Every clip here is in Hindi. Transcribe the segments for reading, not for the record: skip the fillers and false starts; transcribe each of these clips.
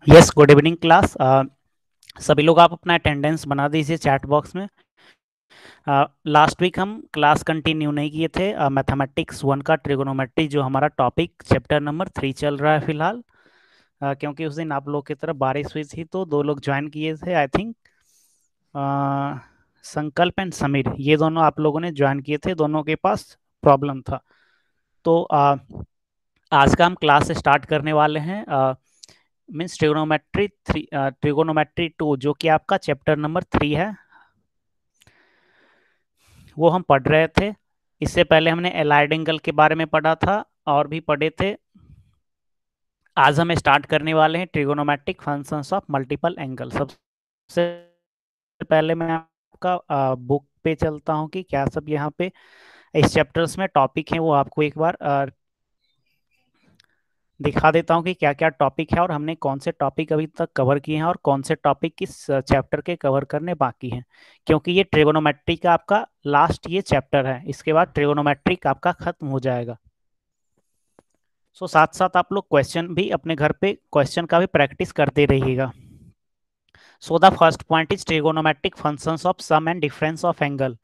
Yes, good evening class. सभी लोग आप अपना अटेंडेंस बना दीजिए चैट बॉक्स में। लास्ट वीक हम क्लास कंटिन्यू नहीं किए थे। मैथमेटिक्स 1 का ट्रिगोनोमेट्री जो हमारा टॉपिक चैप्टर नंबर 3 चल रहा है फिलहाल। क्योंकि उस दिन आप लोग की तरफ बारिश हुई थी तो 2 लोग ज्वाइन किए थे, आई थिंक संकल्प एंड समीर, ये दोनों आप लोगों ने ज्वाइन किए थे, दोनों के पास प्रॉब्लम था। तो आज का हम क्लास स्टार्ट करने वाले हैं। मीन्स ट्रिगोनोमेट्री 2 जो कि आपका चैप्टर नंबर 3 है, वो हम पढ़ रहे थे। इससे पहले हमने एलाइड एंगल के बारे में पढ़ा था और भी पढ़े थे। आज हम स्टार्ट करने वाले हैं trigonometric functions of multiple angle. सबसे पहले मैं आपका बुक पे चलता हूँ कि क्या सब यहाँ पे इस चैप्टर्स में टॉपिक हैं, वो आपको एक बार दिखा देता हूँ कि क्या क्या टॉपिक है और हमने कौन से टॉपिक अभी तक कवर किए हैं और कौन से टॉपिक किस चैप्टर के कवर करने बाकी हैं। क्योंकि ये ट्रिगोनोमेट्री का आपका लास्ट ये चैप्टर है, इसके बाद ट्रिगोनोमेट्रिक आपका खत्म हो जाएगा। सो साथ साथ आप लोग क्वेश्चन भी अपने घर पे क्वेश्चन का भी प्रैक्टिस करते रहिएगा। So the first point is trigonometric functions of sum and difference of angle.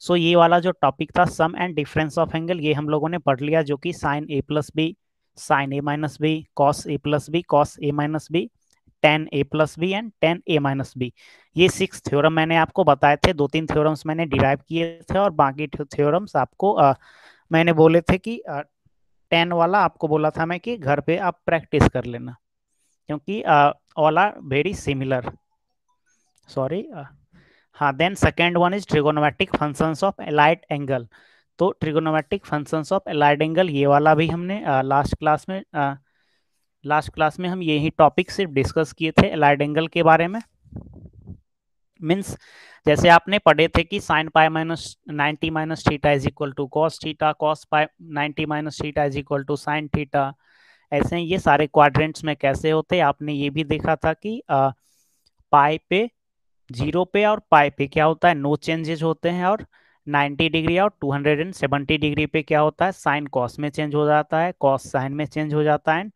So ये वाला जो टॉपिक था sum and difference of angle, ये हम लोगों ने पढ़ लिया, जो कि sine A plus B, sine A minus B, cos A plus B, cos A minus B, tan A plus B and tan A minus B. ये 6 थ्योरम मैंने आपको बताए थे। 2-3 थ्योरम्स मैंने डिराइव किए थे और बाकी थ्योरम्स आपको मैंने बोले थे कि 10 वाला आपको बोला था मैं कि घर पे आप प्रैक्टिस कर लेना, क्योंकि all are very similar. Sorry. हाँ, then second one is trigonometric functions of allied angle. तो trigonometric functions of allied angle, ये वाला भी हमने लास्ट क्लास में हम यही टॉपिक सिर्फ डिस्कस किए थे एलाइड एंगल के बारे में। मीन्स जैसे आपने पढ़े थे कि sine pi minus 90 minus theta is equal to cos theta, cos pi 90 minus theta is equal to sine theta. ऐसे ये सारे क्वाड्रेंट्स में कैसे होते, आपने ये भी देखा था कि पाई पे, 0 पे और पाई पे क्या होता है, नो चेंजेस होते हैं, और 90 डिग्री और 270 डिग्री पे क्या होता है, साइन कॉस में चेंज हो जाता है, कॉस साइन में चेंज हो जाता है,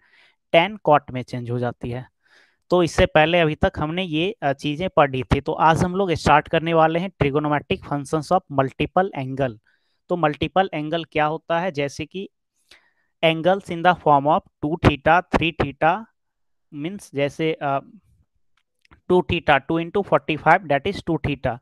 टेन कॉट में चेंज हो जाती है। तो इससे पहले अभी तक हमने ये चीजें पढ़ी थी। तो आज हम लोग स्टार्ट करने वाले हैं trigonometric functions of multiple angle. तो मल्टीपल एंगल क्या होता है, जैसे कि angles in the form of 2 theta 3 theta, means जैसे 2 theta 2 into 45 that is 2 theta.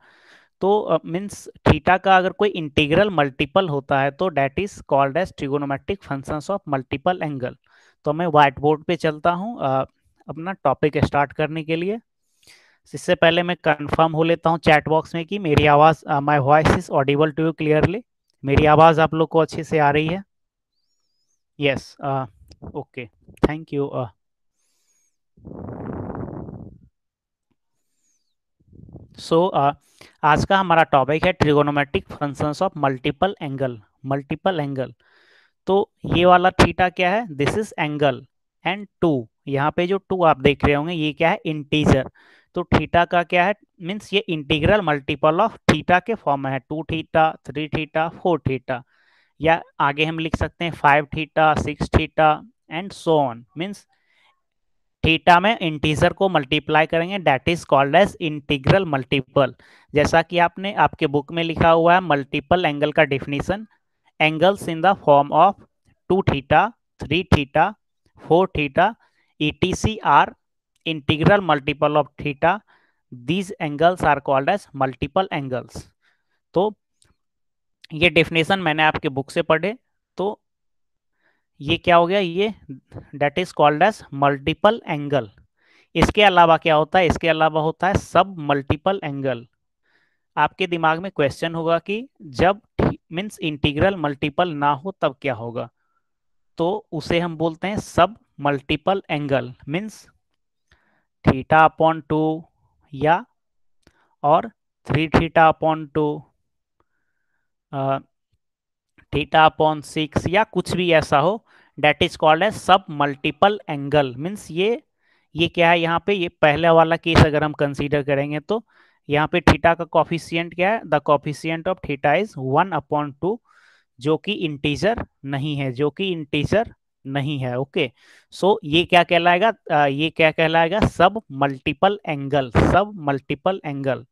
तो मीन्स थीटा का अगर कोई इंटीग्रल मल्टीपल होता है तो that is called as trigonometric functions of multiple angle. तो मैं व्हाइट बोर्ड पे चलता हूँ अपना टॉपिक स्टार्ट करने के लिए। इससे पहले मैं कंफर्म हो लेता हूँ चैट बॉक्स में कि मेरी आवाज़, my voice is audible to you clearly. मेरी आवाज़ आप लोग को अच्छे से आ रही है? Yes, okay, thank you. So आज का हमारा टॉपिक है trigonometric functions of multiple angle. Multiple angle, तो ये वाला थीटा क्या है, दिस इज एंगल, एंड 2, यहाँ पे जो 2 आप देख रहे होंगे ये क्या है, इंटीजर। तो थीटा का क्या है, मीन्स ये इंटीग्रल मल्टीपल ऑफ थीटा के फॉर्म में है, 2 थीटा 3 थीटा 4 थीटा, या आगे हम लिख सकते हैं 5 theta 6 theta and so on. Means theta में इंटीजर को मल्टीप्लाई करेंगे, that is called as integral multiple. जैसा कि आपने आपके बुक में लिखा हुआ है मल्टीपल एंगल का definition, angles in the form of 2 theta 3 theta 4 theta etc are integral multiple of theta, these angles are called as multiple angles। तो ये डेफिनेशन मैंने आपके बुक से पढ़े, तो ये क्या हो गया, ये that is called as multiple angle. इसके अलावा क्या होता है, इसके अलावा होता है सब मल्टीपल एंगल। आपके दिमाग में क्वेश्चन होगा कि जब मीन्स इंटीग्रल मल्टीपल ना हो तब क्या होगा, तो उसे हम बोलते हैं सब multiple angle. Means theta upon 2, या और 3 थीटा अपॉन 2, थीटा अपॉन 6, या कुछ भी ऐसा हो, डेट इज कॉल्ड एज सब मल्टीपल एंगल। मीन्स ये क्या है, यहाँ पे ये पहले वाला केस अगर हम कंसीडर करेंगे तो यहाँ पे थीटा का कॉफिशियंट क्या है, the coefficient of theta is 1/2, जो कि इंटीजर नहीं है, जो कि इंटीजर नहीं है। ओके, सो ये क्या कहलाएगा, ये क्या कहलाएगा, सब मल्टीपल एंगल, सब मल्टीपल एंगल।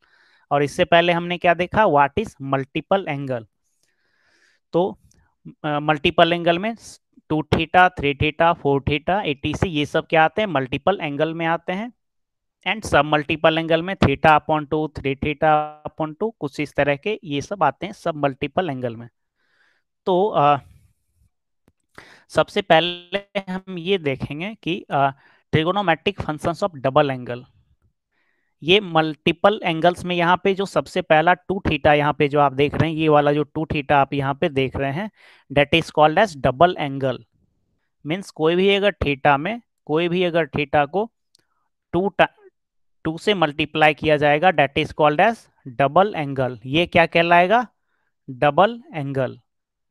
और इससे पहले हमने क्या देखा, व्हाट इज मल्टीपल एंगल। तो मल्टीपल एंगल में 2 थीटा, 3 थीटा, 4 थीटा, एटीसी, ये सब क्या आते हैं, मल्टीपल एंगल में आते हैं। एंड सब मल्टीपल एंगल में थीटा अपॉन 2, 3 थीटा अपॉन 2, कुछ इस तरह के ये सब आते हैं सब मल्टीपल एंगल में। तो सबसे पहले हम ये देखेंगे कि trigonometric functions of double angle. ये मल्टीपल एंगल्स में यहाँ पे जो सबसे पहला 2 थीटा, यहाँ पे जो आप देख रहे हैं, ये वाला जो 2 थीटा आप यहाँ पे देख रहे हैं, that is called as double angle. Means कोई भी अगर थीटा में, कोई भी अगर थीटा को टू टू से मल्टीप्लाई किया जाएगा, that is called as double angle. ये क्या कहलाएगा, डबल एंगल।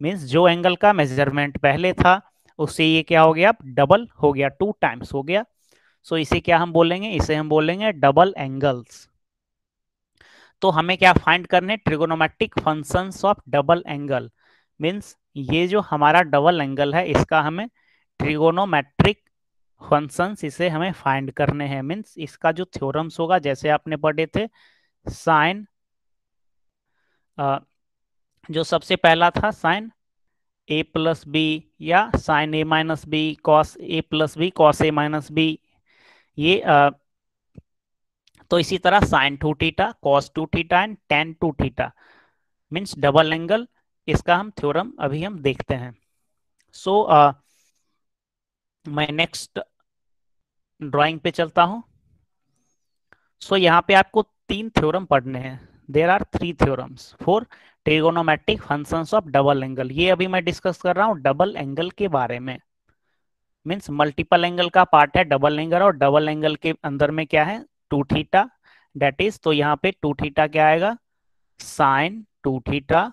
मीन्स जो एंगल का मेजरमेंट पहले था उससे ये क्या हो गया, अब डबल हो गया, 2 टाइम्स हो गया। सो इसे क्या हम बोलेंगे, इसे हम बोलेंगे डबल एंगल्स। तो हमें क्या फाइंड करने, trigonometric functions of double angle. Means ये जो हमारा डबल एंगल है इसका हमें ट्रिगोनोमेट्रिक फंक्शंस इसे हमें फाइंड करने हैं। मीन्स इसका जो थ्योरम्स होगा, जैसे आपने पढ़े थे साइन, जो सबसे पहला था साइन ए प्लस बी, या sine A minus B cos A plus B cos A minus B, ये तो इसी तरह sine 2 theta, cos 2 theta and tan 2 theta means double angle. इसका हम थ्योरम अभी हम देखते हैं। सो मैं नेक्स्ट ड्राइंग पे चलता हूं। सो यहाँ पे आपको 3 थ्योरम पढ़ने हैं। There are 3 theorems for trigonometric functions of double angle. ये अभी मैं डिस्कस कर रहा हूँ डबल एंगल के बारे में। मीन्स मल्टीपल एंगल का पार्ट है डबल एंगल, और डबल एंगल के अंदर में क्या है, 2 थीटा, डेट इज, तो यहाँ पे 2 थीटा क्या आएगा, sine 2 theta,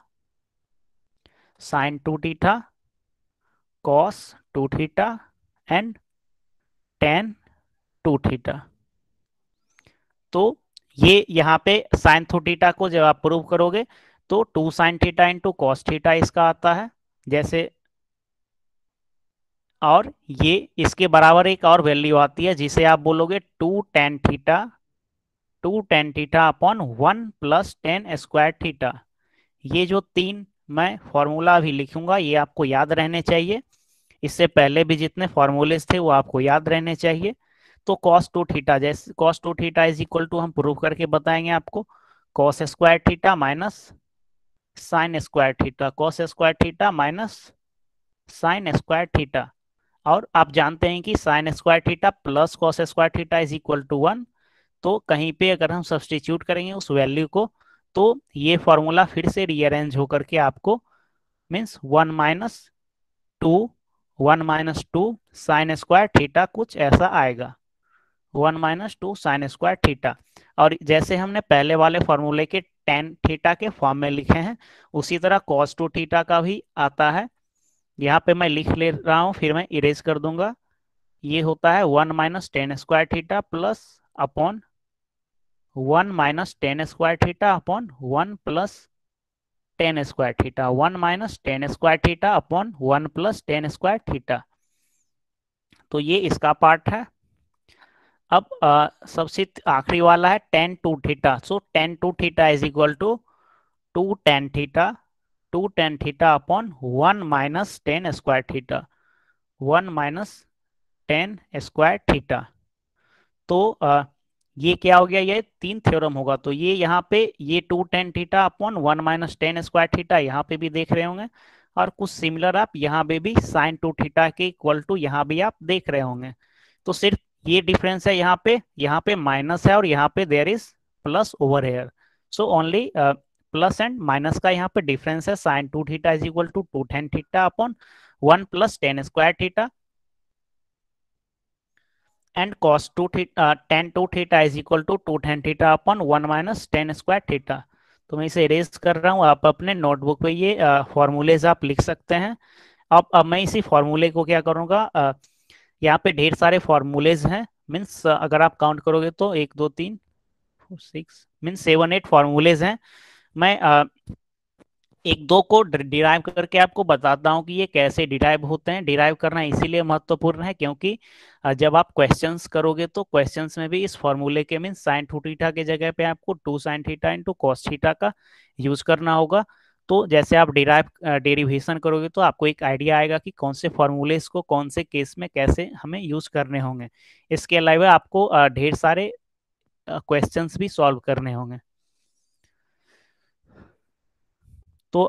sine 2 theta, cos 2 theta and tan 2 theta. तो ये यहाँ पे साइन 2 थीटा को जब आप प्रूव करोगे तो 2 sin theta into cos theta इसका आता है जैसे, और ये इसके बराबर एक और वैल्यू आती है जिसे आप बोलोगे 2 tan theta, 2 tan theta upon 1 + tan² theta. ये जो 3 मैं फॉर्मूला अभी लिखूंगा ये आपको याद रहने चाहिए। इससे पहले भी जितने फॉर्मूलेस थे वो आपको याद रहने चाहिए। तो cos 2 थीटा, जैसे cos 2 theta is equal to, हम प्रूव करके बताएंगे आपको, cos² theta minus sin² theta, cos² theta minus sin² theta. और आप जानते हैं कि sin² theta plus cos² theta is equal to 1। तो कहीं पे अगर हम सब्सटीट्यूट करेंगे उस वैल्यू को तो ये फॉर्मूला फिर से रीअरेंज होकर के आपको मीन्स 1 - 2 sin² थीटा कुछ ऐसा आएगा, 1 - 2 sin² थीटा। और जैसे हमने पहले वाले फॉर्मूले के टेन थीटा के फॉर्म में लिखे हैं उसी तरह cos 2 थीटा का भी आता है। यहाँ पे मैं लिख ले रहा हूँ फिर मैं इरेज कर दूंगा। ये होता है 1 - tan² theta plus upon 1 - tan² theta upon 1 + tan² theta, 1 - tan² theta upon 1 + tan² theta. तो ये इसका पार्ट है। अब सबसे आखिरी वाला है tan 2 theta. So tan 2 theta is equal to 2 tan theta, 2 tan theta upon 1 - tan² theta, 1 - tan² theta. तो ये क्या हो गया, ये 3 थ्योरम होगा। तो ये यहाँ पे ये 2 tan theta upon 1 - tan² theta यहाँ पे भी देख रहे होंगे, और कुछ सिमिलर आप यहाँ पे भी sin 2 थीटा के इक्वल टू यहाँ भी आप देख रहे होंगे। तो सिर्फ ये डिफरेंस है, यहाँ पे माइनस है और यहाँ पे there is plus over here. So only plus and minus का यहाँ पे डिफरेंस है। sin 2 theta is equal to 2 tan theta upon 1 + tan² theta and cos 2 theta, tan 2 theta is equal to 2 tan theta upon 1 - tan² theta. तो मैं इसे इरेज कर रहा हूँ, आप अपने नोटबुक पे ये फॉर्मूलेज आप लिख सकते हैं। अब मैं इसी फॉर्मूले को क्या करूँगा, यहाँ पे ढेर सारे फॉर्मूलेज हैं। मीन्स अगर आप काउंट करोगे तो 1 2 3 4 6 मीन्स 7 8 फॉर्मूलेज हैं। मैं एक दो को डिराइव करके आपको बताता हूँ कि ये कैसे डिराइव होते हैं। डिराइव करना इसीलिए महत्वपूर्ण है क्योंकि जब आप क्वेश्चंस करोगे तो क्वेश्चंस में भी इस फॉर्मूले के मीन साइन टू थीटा के जगह पे आपको two sine theta into cos theta का यूज करना होगा। तो जैसे आप डेरिवेशन करोगे तो आपको एक आइडिया आएगा कि कौन से फॉर्मूलेस को कौन से केस में कैसे हमें यूज करने होंगे। इसके अलावा आपको ढेर सारे क्वेश्चंस भी सॉल्व करने होंगे। तो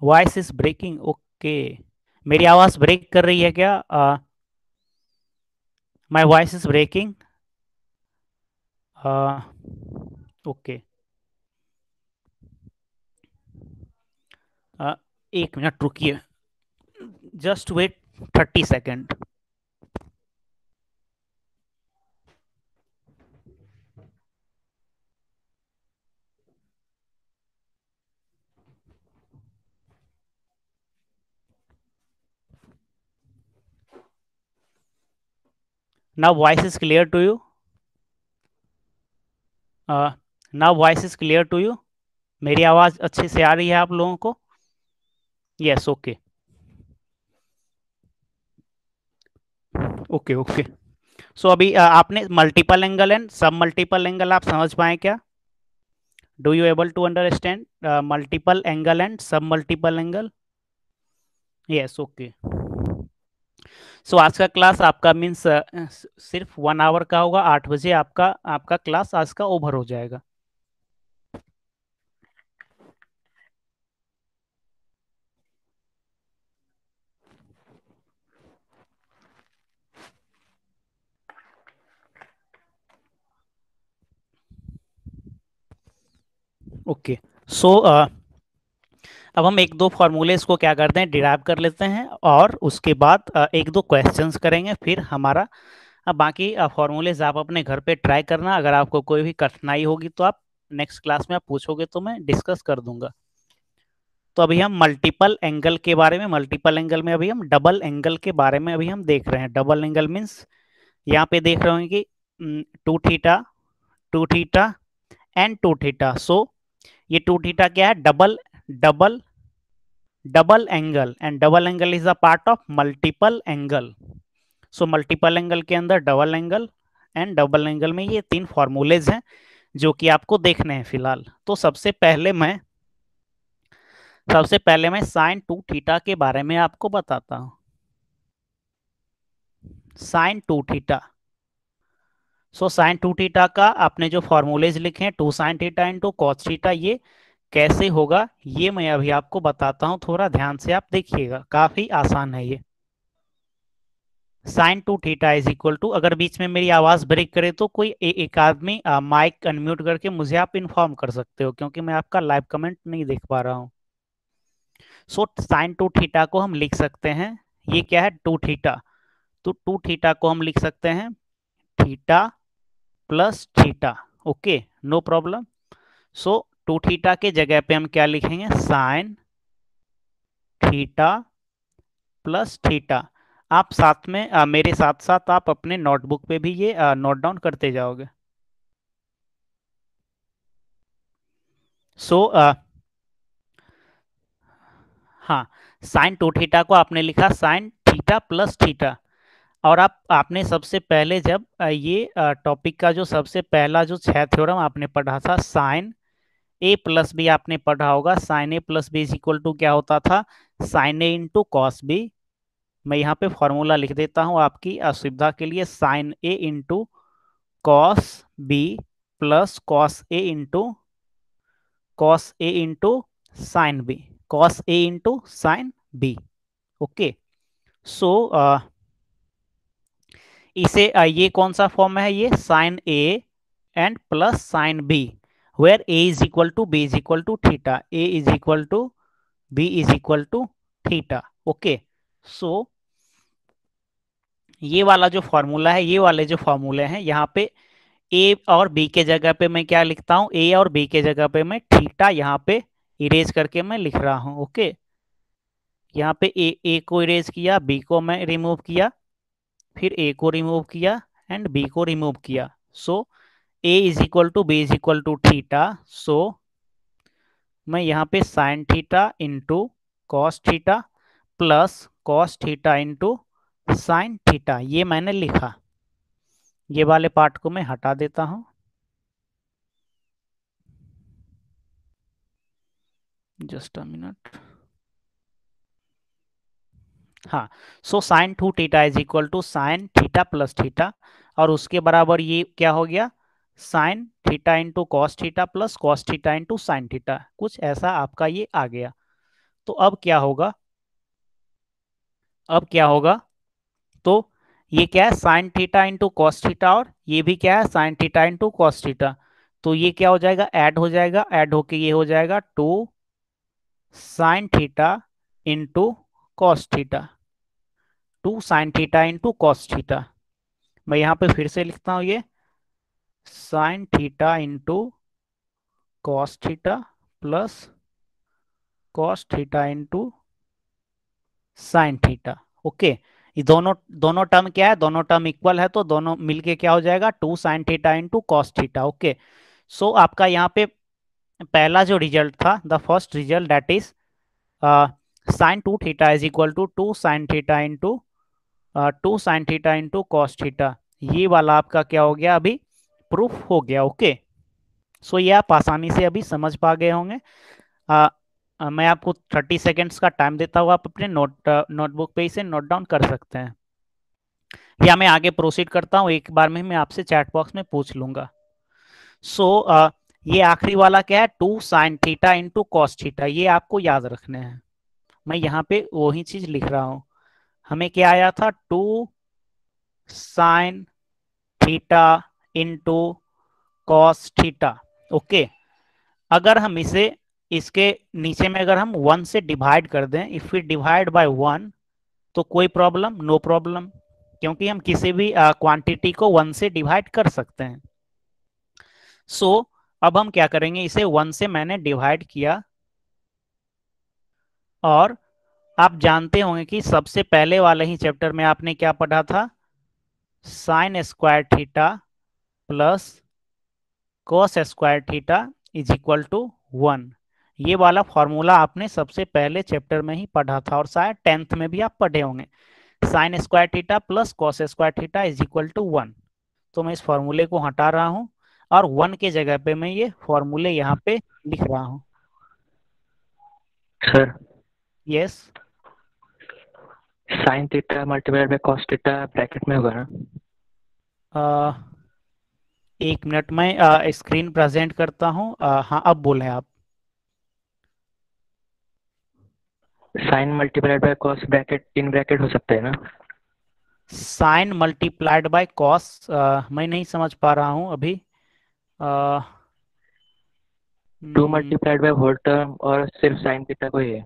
वॉइस इज ब्रेकिंग, ओके। मेरी आवाज ब्रेक कर रही है क्या? My voice is breaking. Okay, एक मिनट रुकिए, just wait 30 second. Now voice is clear to you? Now voice is clear to you? मेरी आवाज अच्छे से आ रही है आप लोगों को? Yes, okay. Okay okay. So अभी आपने multiple angle and sub multiple angle आप समझ पाए क्या? Do you able to understand multiple angle and sub multiple angle? Yes, okay. So आज का क्लास आपका मीन्स सिर्फ 1 आवर का होगा। 8 बजे आपका आपका क्लास आज का ओवर हो जाएगा। ओके। सो अब हम एक दो फार्मूले को क्या करते हैं, डिराइव कर लेते हैं और उसके बाद एक दो क्वेश्चंस करेंगे। फिर हमारा बाकी फार्मूलेज आप अपने घर पे ट्राई करना। अगर आपको कोई भी कठिनाई होगी तो आप नेक्स्ट क्लास में आप पूछोगे तो मैं डिस्कस कर दूंगा। तो अभी हम मल्टीपल एंगल के बारे में, मल्टीपल एंगल में अभी हम डबल एंगल के बारे में अभी हम देख रहे हैं। डबल एंगल मीन्स यहाँ पे देख रहे होंगे कि two theta, two theta and two theta. So ये टू थीटा क्या है? Double double double angle, and double angle is a part of multiple angle. So multiple angle के अंदर double angle and double angle में ये तीन फॉर्मूलेज हैं जो कि आपको देखने हैं फिलहाल। तो सबसे पहले मैं साइन टू थीटा के बारे में आपको बताता हूँ। Sine two theta, so sine two theta का आपने जो फॉर्मूलेज लिखे हैं, two sine theta into cos theta, ये कैसे होगा ये मैं अभी आपको बताता हूँ। थोड़ा ध्यान से आप देखिएगा, काफी आसान है ये। Sine two theta is equal to, अगर बीच में मेरी आवाज ब्रेक करे तो कोई एक आदमी माइक अनम्यूट करके मुझे आप इन्फॉर्म कर सकते हो, क्योंकि मैं आपका लाइव कमेंट नहीं देख पा रहा हूँ। सो साइन टू थीटा को हम लिख सकते हैं, ये क्या है? Two theta. तो टू थीटा को हम लिख सकते हैं theta plus theta. Okay, no problem. So two theta के जगह पे हम क्या लिखेंगे? Sine theta plus theta. आप साथ में मेरे साथ साथ आप अपने नोटबुक पे भी ये नोट डाउन करते जाओगे। सो हाँ, साइन टू थीटा को आपने लिखा साइन थीटा प्लस थीटा। और आपने सबसे पहले जब ये टॉपिक का जो सबसे पहला जो 6 थ्योरम आपने पढ़ा था, साइन ए प्लस बी आपने पढ़ा होगा। Sine A plus B is equal to क्या होता था? Sine A into cos B. मैं यहाँ पे फॉर्मूला लिख देता हूँ आपकी असुविधा के लिए। Sine A into cos B plus cos A into sine B, cos A into sine B. Okay. So इसे ये कौन सा फॉर्म है? ये sine A and plus sine B, where A is equal to B is equal to theta, A is equal to B is equal to theta. Okay. So ये वाला जो फॉर्मूला है, ये वाले जो फॉर्मूले हैं, यहाँ पे ए और बी के जगह पे मैं क्या लिखता हूँ? ए और बी के जगह पे मैं थीटा यहाँ पे इरेज करके मैं लिख रहा हूँ। ओके, यहाँ पे ए को इरेज किया, बी को मैं रिमूव किया, फिर ए को रिमूव किया एंड बी को रिमूव किया। So A is equal to B is equal to theta. So मैं यहाँ पे sine theta into cos theta plus cos theta into sine theta ये मैंने लिखा। ये वाले पार्ट को मैं हटा देता हूं। Just a minute. हाँ, so sine two theta is equal to sine theta plus theta, और उसके बराबर ये क्या हो गया, sine theta into cos theta plus cos theta into sine theta, कुछ ऐसा आपका ये आ गया। तो अब क्या होगा, अब क्या होगा, तो ये क्या है sign theta into cos theta, और ये भी क्या है sign theta into cos theta. तो ये क्या हो जाएगा, ऐड हो जाएगा, ऐड होके ये हो जाएगा two sine theta into cos theta, two sine theta into cos theta. मैं यहाँ पे फिर से लिखता हूँ ये sine theta into cos theta plus cos theta into sine theta. Okay, ये दोनों दोनों टर्म क्या है, दोनों टर्म इक्वल है, तो दोनों मिलके क्या हो जाएगा two sine theta into cos theta. Okay, so आपका यहाँ पे पहला जो रिजल्ट था, the first result that is sine two theta is equal to two sine theta into two sine theta into cos theta, ये वाला आपका क्या हो गया, अभी प्रूफ हो गया। ओके, सो ये आप आसानी से अभी समझ पा गए होंगे। मैं आपको 30 सेकेंड्स का टाइम देता हूँ, आप अपने नोटबुक पे इसे नोट डाउन कर सकते हैं, या मैं आगे प्रोसीड करता हूँ, एक बार में मैं आपसे चैट बॉक्स में पूछ लूंगा। सो ये आखिरी वाला क्या है, two sine theta into cos theta, ये आपको याद रखने हैं। मैं यहाँ पे वही चीज लिख रहा हूँ। हमें क्या आया था, two sine theta into cos theta. Okay, अगर हम इसे इसके नीचे में अगर हम वन से डिवाइड कर दें, if we divide by one, तो कोई प्रॉब्लम, नो प्रॉब्लम, क्योंकि हम किसी भी क्वांटिटी को वन से डिवाइड कर सकते हैं। सो अब हम क्या करेंगे, इसे वन से मैंने डिवाइड किया, और आप जानते होंगे कि सबसे पहले वाले ही चैप्टर में आपने क्या पढ़ा था, sine square theta plus cos square theta is equal to one. ये वाला फॉर्मूला आपने सबसे पहले चैप्टर में ही पढ़ा था, और शायद 10th में भी आप पढ़े होंगे, sine square theta plus cos square theta is equal to one. तो मैं इस फॉर्मूले को हटा रहा हूं, और वन के जगह पे मैं ये फॉर्मूले यहाँ पे लिख रहा हूँ। Sir, yes, sign theta multiplied by cos theta bracket में होगा ना? एक मिनट में स्क्रीन प्रेजेंट करता हूँ। हाँ, अब बोलें आप। Sine multiplied by cos bracket in bracket हो सकता है ना? साइन मल्टीप्लाइड बाय कॉस, मैं नहीं समझ पा रहा हूँ अभी। Uh, two multiplied by whole term और सिर्फ साइन थीटा को ही है।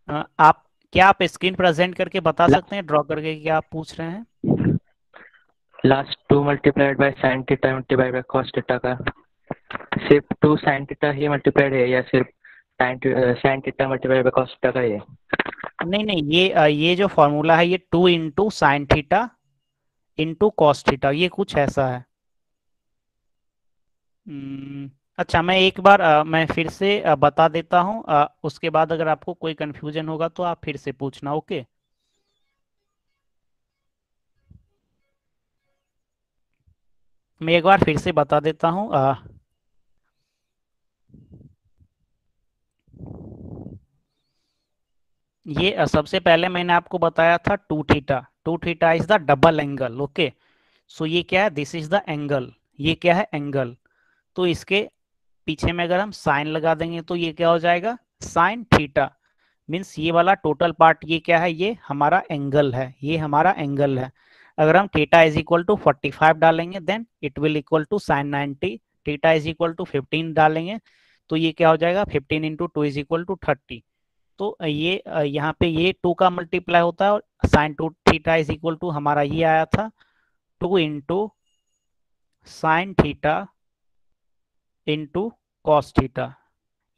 आप क्या आप स्क्रीन प्रेजेंट करके बता सकते हैं, ड्रॉ करके, क्या आप पूछ रहे हैं? Last two multiplied by sine theta multiplied by cos theta का सिर्फ टू साइन थीटा ही मल्टीप्लाइड है, या सिर्फ sine theta multiplied by cos theta का ही है? नहीं नहीं, ये जो फॉर्मूला है, ये to into sine theta into cos theta, ये कुछ ऐसा है। अच्छा, मैं एक बार मैं फिर से बता देता हूँ, उसके बाद अगर आपको कोई कंफ्यूजन होगा तो आप फिर से पूछना। ओके, मैं एक बार फिर से बता देता हूँ। ये सबसे पहले मैंने आपको बताया था two theta, two theta is the double angle. Okay, so ये क्या है, दिस इज द एंगल, ये क्या है एंगल। तो इसके पीछे में अगर हम साइन लगा देंगे तो ये क्या हो जाएगा, साइन थीटा, मीन्स ये वाला टोटल पार्ट ये क्या है, ये हमारा एंगल है, ये हमारा एंगल है। अगर हम थीटा इज इक्वल टू 45 डालेंगे then it will equal to sine 90, theta is equal to 15 डालेंगे तो ये क्या हो जाएगा, 15 into two is equal to 30। तो ये यहाँ पे ये टू का मल्टीप्लाई होता है, और sine two theta is equal to हमारा ये आया था two into sine theta into cos theta.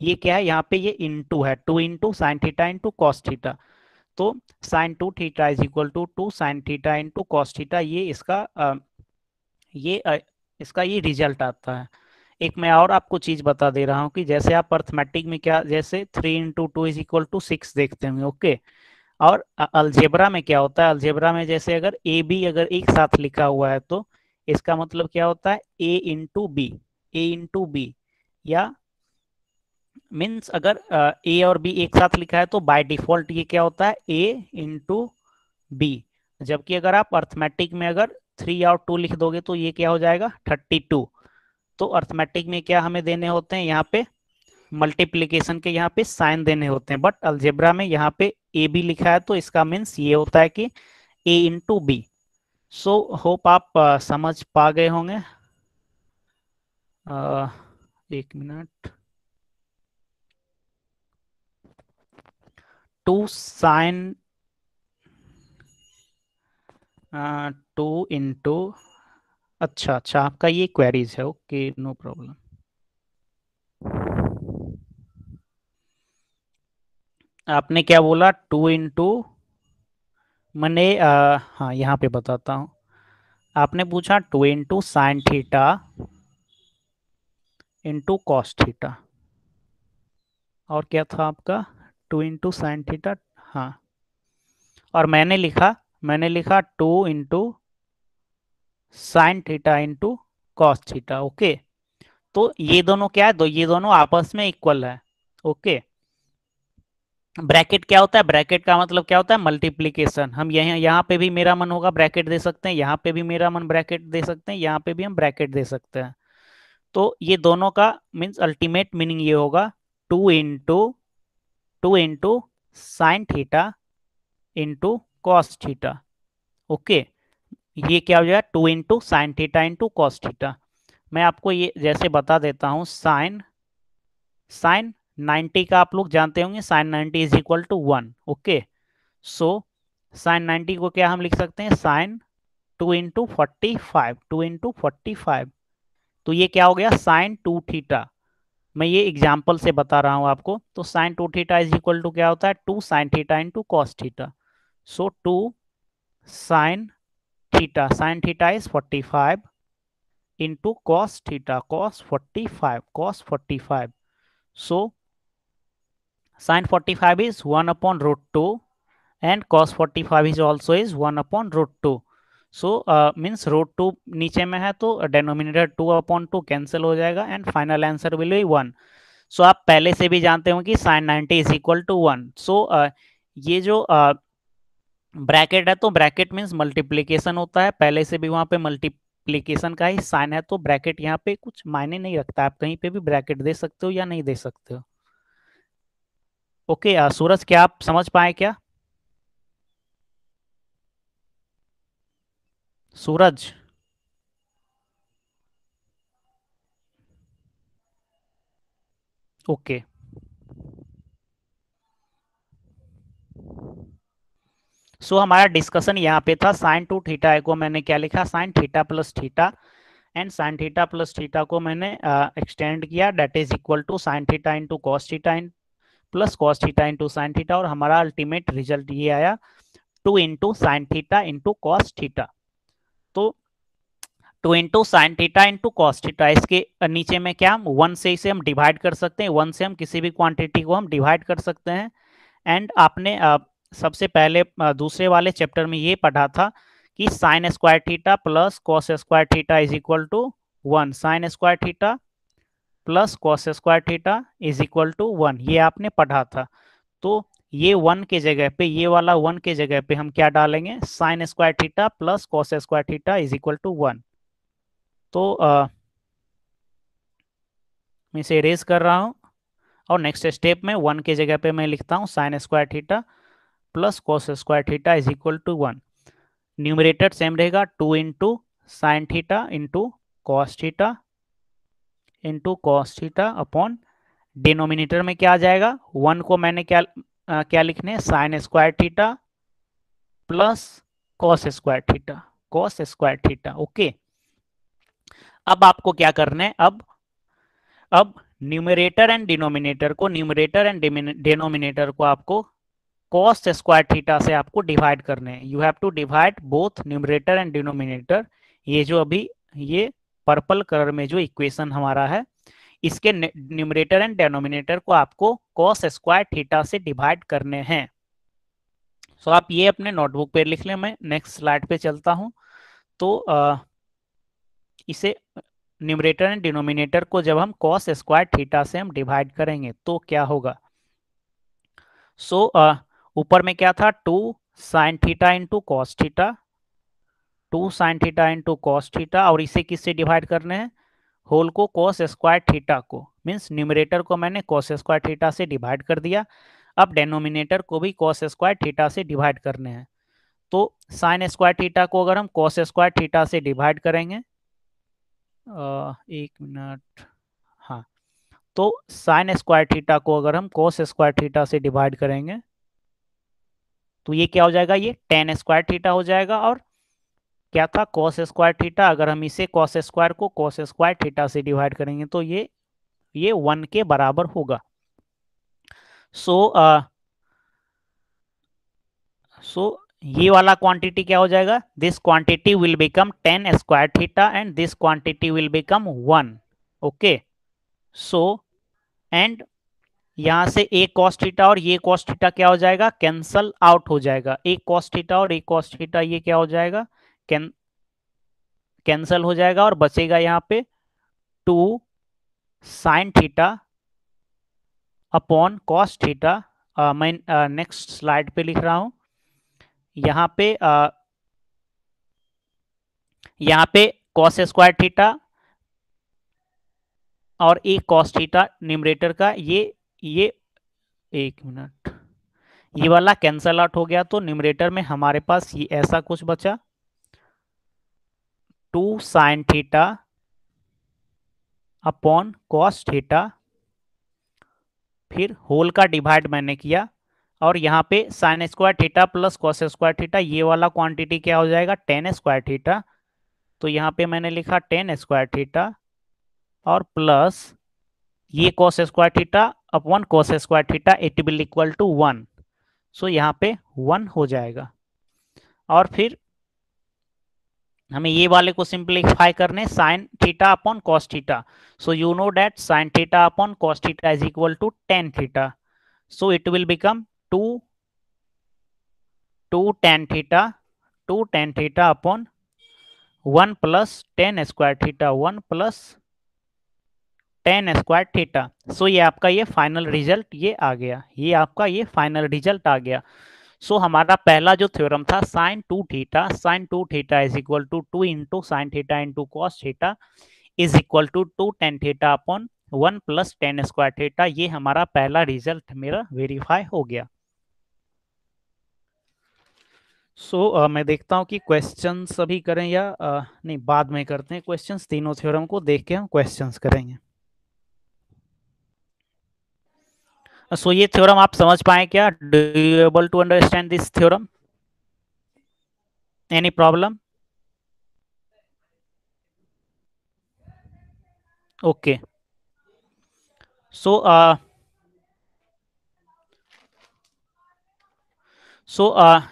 ये क्या है, यहाँ पे ये इंटू है, two into sine theta into cos theta. तो sine two theta is equal to two sine theta into cos theta, ये इसका ये इसका ये रिजल्ट आता है। एक मैं और आपको चीज बता दे रहा हूँ कि जैसे आप अर्थमेटिक में क्या, जैसे 3 × 2 = 6 देखते होंगे, ओके। और अलजेब्रा में क्या होता है, अलजेब्रा में जैसे अगर ए बी अगर एक साथ लिखा हुआ है तो इसका मतलब क्या होता है, ए इंटू बी, ए इंटू बी, या मीन्स अगर ए और बी एक साथ लिखा है तो बाय डिफॉल्ट ये क्या होता है, ए इंटू बी। जबकि अगर आप अर्थमेटिक में अगर 3 और 2 लिख दोगे तो ये क्या हो जाएगा, 32। तो अर्थमेटिक में क्या हमें देने होते हैं यहाँ पे, मल्टीप्लीकेशन के यहाँ पे साइन देने होते हैं, बट अलजेब्रा में यहाँ पे ए बी लिखा है तो इसका मीन्स ये होता है कि ए इंटू बी। सो होप आप समझ पा गए होंगे। एक मिनट। 2 sin 2 × अच्छा अच्छा, आपका ये क्वेरीज है, ओके, नो प्रॉब्लम। आपने क्या बोला, 2 × मैंने हाँ यहाँ पे बताता हूँ। आपने पूछा 2 × sin थीटा × cos थीटा, और क्या था आपका, 2 × sin थीटा, हाँ। और मैंने लिखा 2 × sin theta × cos theta, okay. तो ये दोनों क्या है, ये दोनों आपस में इक्वल है, ओके। ब्रैकेट क्या होता है, ब्रैकेट का मतलब क्या होता है, मल्टीप्लीकेशन। हम यहाँ पे भी मेरा मन होगा ब्रैकेट दे सकते हैं, यहाँ पे भी मेरा मन ब्रैकेट दे सकते हैं, यहाँ पे भी हम ब्रैकेट दे सकते हैं। तो ये दोनों का मीन्स अल्टीमेट मीनिंग ये होगा, 2 × sin theta × cos theta, okay. ये क्या हो जाएगा, 2 × sin थीटा × cos थीटा। मैं आपको ये जैसे बता देता हूँ, साइन 90 का आप लोग जानते होंगे, साइन 90 = 1, ओके। सो साइन 90 को क्या हम लिख सकते हैं, साइन 2 × 45, 2 × 45। तो ये क्या हो गया, साइन 2 थीटा। मैं ये एग्जाम्पल से बता रहा हूँ आपको। तो साइन 2 थीटा = क्या होता है, 2 sin theta × cos theta. So 2 sin theta, sign theta is 45 × cos theta, cos 45। So sin 45 is 1/√2 and cos 45 is also is 1/√2। So means √2 नीचे में है तो डेनोमिनेटर 2/2 कैंसिल हो जाएगा and final answer will be 1। सो आप पहले से भी जानते हो कि साइन 90 = 1। सो ये जो ब्रैकेट है तो ब्रैकेट मीन्स मल्टीप्लीकेशन होता है, पहले से भी वहाँ पे मल्टीप्लीकेशन का ही साइन है, तो ब्रैकेट यहाँ पे कुछ मायने नहीं रखता, आप कहीं पे भी ब्रैकेट दे सकते हो या नहीं दे सकते हो, ओके। सूरज, क्या आप समझ पाए क्या, सूरज? ओके। सो हमारा डिस्कशन यहाँ पे था, साइन 2 थीटा को मैंने क्या लिखा, sine theta plus theta, and sine theta plus theta को मैंने एक्सटेंड किया, that is equal to sine theta × cos theta plus cos theta × sine theta, और हमारा अल्टीमेट रिजल्ट ये आया 2 × sin थीटा × cos थीटा। तो 2 × sin थीटा × cos थीटा, इसके नीचे में क्या हम 1 से इसे हम डिवाइड कर सकते हैं, 1 से हम किसी भी क्वांटिटी को हम डिवाइड कर सकते हैं। एंड आपने सबसे पहले दूसरे वाले चैप्टर में ये पढ़ा था कि sine square theta plus cos square theta = 1, sign square theta plus cos square theta = 1, ये आपने पढ़ा था। तो ये 1 के जगह पे, ये वाला 1 के जगह पे हम क्या डालेंगे, sign square theta plus cos square theta = 1। तो मैं इसे इरेज कर रहा हूँ, और नेक्स्ट स्टेप में 1 के जगह पे मैं लिखता हूँ sign square theta plus cos square theta = 1। Numerator same रहेगा, 2 × sin theta × cos theta upon denominator में क्या आ जाएगा, 1 को मैंने क्या लिखने, sign square theta plus cos square theta, okay. अब आपको क्या करना है, अब न्यूमरेटर एंड डिनोमिनेटर को आपको cos स्क्वायर थीटा से आपको डिवाइड करने हैं। You have to divide both numerator and denominator. ये जो अभी ये पर्पल कलर में जो इक्वेशन हमारा है इसके न्यूमरेटर एंड डेनोमिनेटर को आपको कॉस स्क्वायर थीटा से डिवाइड करने हैं। सो आप ये अपने नोटबुक पे लिख लें। मैं नेक्स्ट स्लाइड पे चलता हूं। तो इसे न्यूमरेटर एंड डिनोमिनेटर को जब हम कॉस स्क्वायर थीटा से हम डिवाइड करेंगे तो क्या होगा। सो ऊपर में क्या था, 2 sine theta into cos theta, 2 sine theta into cos theta, और इसे किससे डिवाइड करने हैं, होल को कॉस स्क्वायर थीटा को, मीन्स न्यूमरेटर को मैंने कॉस स्क्वायर थीटा से डिवाइड कर दिया। अब डेनोमिनेटर को भी कॉस स्क्वायर थीटा से डिवाइड करने हैं। तो साइन स्क्वायर थीटा को अगर हम कॉस स्क्वायर थीटा से डिवाइड करेंगे, एक मिनट, हाँ, तो साइन स्क्वायर थीटा को अगर हम कॉस स्क्वायर थीटा से डिवाइड करेंगे तो ये क्या हो जाएगा, ये टेन स्क्वायर थीटा हो जाएगा। और क्या था, कॉस स्क्वायर थीटा, अगर हम इसे कॉस स्क्वायर को कॉस स्क्वायर थीटा से डिवाइड करेंगे तो ये 1 के बराबर होगा। सो सो ये वाला क्वांटिटी क्या हो जाएगा, this quantity will become 10 square theta and this quantity will become 1। Okay, so and यहां से एक कॉस थीटा और ये कॉस थीटा क्या हो जाएगा, कैंसल आउट हो जाएगा। एक कॉस थीटा और एक कॉस थीटा ये क्या हो जाएगा, कैंसल हो जाएगा, और बचेगा यहाँ पे 2 sine theta upon cos theta. मैं नेक्स्ट स्लाइड पे लिख रहा हूं। यहाँ पे कॉस स्क्वायर थीटा और एक कॉस थीटा न्यूमरेटर का, ये एक मिनट, ये वाला कैंसल आउट हो गया, तो न्यूमरेटर में हमारे पास ये ऐसा कुछ बचा, 2 sine theta upon cos theta, फिर होल का डिवाइड मैंने किया, और यहाँ पे sine square theta plus cos square theta, ये वाला क्वांटिटी क्या हो जाएगा, 10 स्क्वायर थीटा। तो यहाँ पे मैंने लिखा 10 स्क्वायर थीटा और प्लस ये cos square theta upon cos square theta, it will equal to 1। So यहाँ पे 1 हो जाएगा। और फिर हमें ये वाले को सिंप्लीफाई करने, sine theta upon cos theta. So you know that sine theta upon cos theta is equal to tan theta. So it will become 2 tan theta, 2 tan theta upon 1 plus tan square theta, 1 plus tan square theta. So ये आपका ये फाइनल रिजल्ट ये आ गया, ये आपका ये फाइनल रिजल्ट आ गया। सो हमारा पहला जो थ्योरम था, sine two theta is equal to 2 into sine theta into cos theta is equal to 2 tan theta upon 1 plus tan square theta, ये हमारा पहला रिजल्ट मेरा वेरीफाई हो गया। मैं देखता हूँ कि क्वेश्चंस अभी करें या नहीं, बाद में करते हैं क्वेश्चंस। तीनों थ्योरम को देख के हम क्वेश्चंस करेंगे। ये थ्योरम आप समझ पाए क्या, do you able to understand this theorem, any problem? Okay, so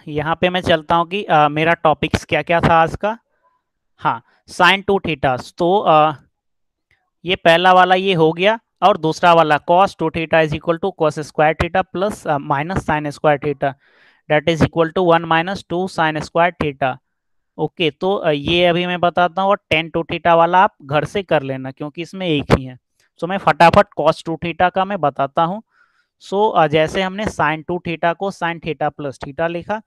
यहाँ पे मैं चलता हूँ कि मेरा टॉपिक्स क्या क्या था आज का। हाँ, साइन टू थीटा, तो ये पहला वाला ये हो गया, और दूसरा वाला cos two theta is equal to cos square theta plus minus sine square theta, that is equal to 1 minus 2 sine square theta. Okay, तो ये अभी मैं बताता हूँ, और टेन टू थीटा वाला आप घर से कर लेना क्योंकि इसमें एक ही है। सो मैं फटाफट कॉस टू थीटा का मैं बताता हूँ। जैसे हमने साइन टू थीटा को साइन थीटा प्लस थीटा लिखा,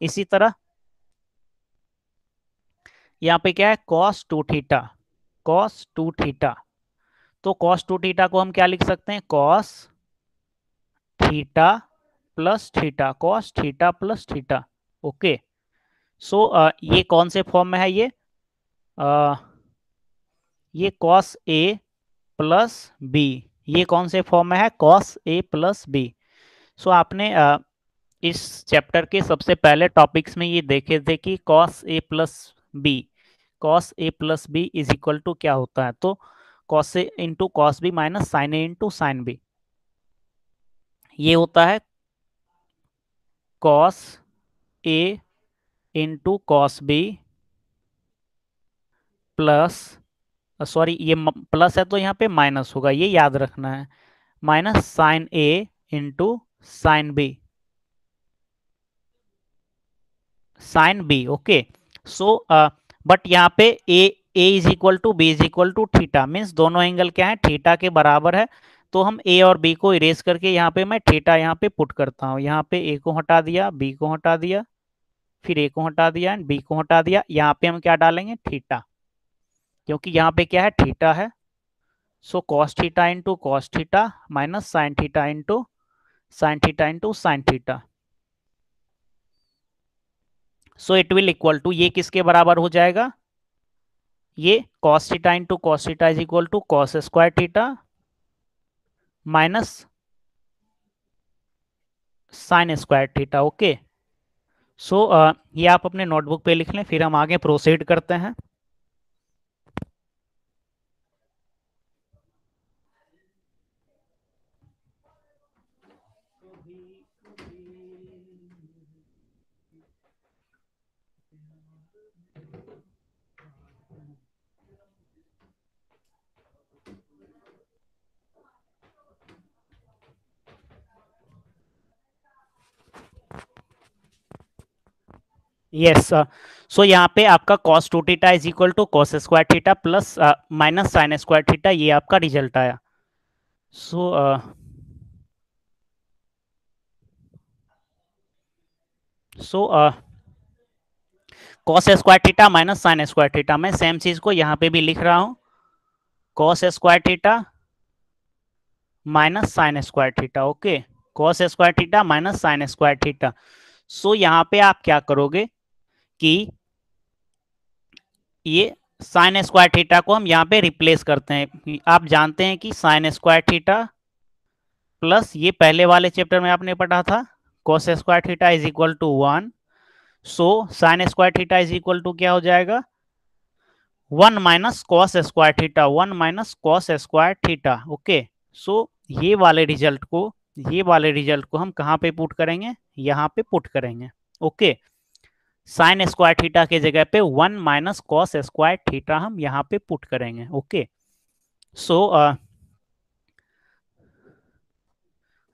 इसी तरह यहाँ पे क्या है, cos two theta, cos two theta. तो कॉस टू थीटा को हम क्या लिख सकते हैं, cos theta plus theta, cos theta plus theta. Okay, ये कौन से फॉर्म में है, ये कॉस ए प्लस बी, ये कौन से फॉर्म में है, कॉस ए प्लस बी। आपने इस चैप्टर के सबसे पहले टॉपिक्स में ये देखे थे कि cos A plus B, cos A plus B is equal to क्या होता है, तो cos A into cos B minus sine A into sine B, ये होता है cos A into cos B plus sorry ये प्लस है तो यहाँ पे माइनस होगा, ये याद रखना है। Minus sine A into sine B, sine B. Okay, so but यहाँ पे A is equal to B is equal to theta, means दोनों एंगल क्या है, थीटा के बराबर है। तो हम ए और बी को इरेज करके यहाँ पे मैं थीटा यहाँ पे पुट करता हूँ। यहाँ पे ए को हटा दिया, बी को हटा दिया, फिर ए को हटा दिया एंड बी को हटा दिया। यहाँ पे हम क्या डालेंगे, थीटा, क्योंकि यहाँ पे क्या है, थीटा है। So cos theta into cos theta minus sine theta into sine theta into sine theta. So it will equal to, ये किसके बराबर हो जाएगा, ये cos theta into cos theta is equal to cos square theta minus sine square theta. Okay, so ये आप अपने नोटबुक पे लिख लें, फिर हम आगे प्रोसीड करते हैं। यस, सो यहाँ पे आपका cos 2 theta is equal to cos square theta plus minus sine square theta, ये आपका रिजल्ट आया। So so cos square theta minus sine square theta, मैं सेम चीज को यहाँ पे भी लिख रहा हूँ, cos square theta minus sine square theta. Okay, cos square theta minus sine square theta. So यहाँ पे आप क्या करोगे कि ये साइन स्क्वायर थीटा को हम यहाँ पे रिप्लेस करते हैं। आप जानते हैं कि साइन स्क्वायर थीटा प्लस ये पहले वाले चैप्टर में आपने पढ़ा था cos square theta is equal to 1। So sine square theta is equal to क्या हो जाएगा, 1 minus cos square theta, 1 minus cos square theta. Okay, so ये वाले रिजल्ट को हम कहाँ पे पुट करेंगे, यहाँ पे पुट करेंगे। ओके, साइन स्क्वायर थीटा के जगह पे 1 माइनस कॉस स्क्वायर थीटा हम यहाँ पे पुट करेंगे। ओके, सो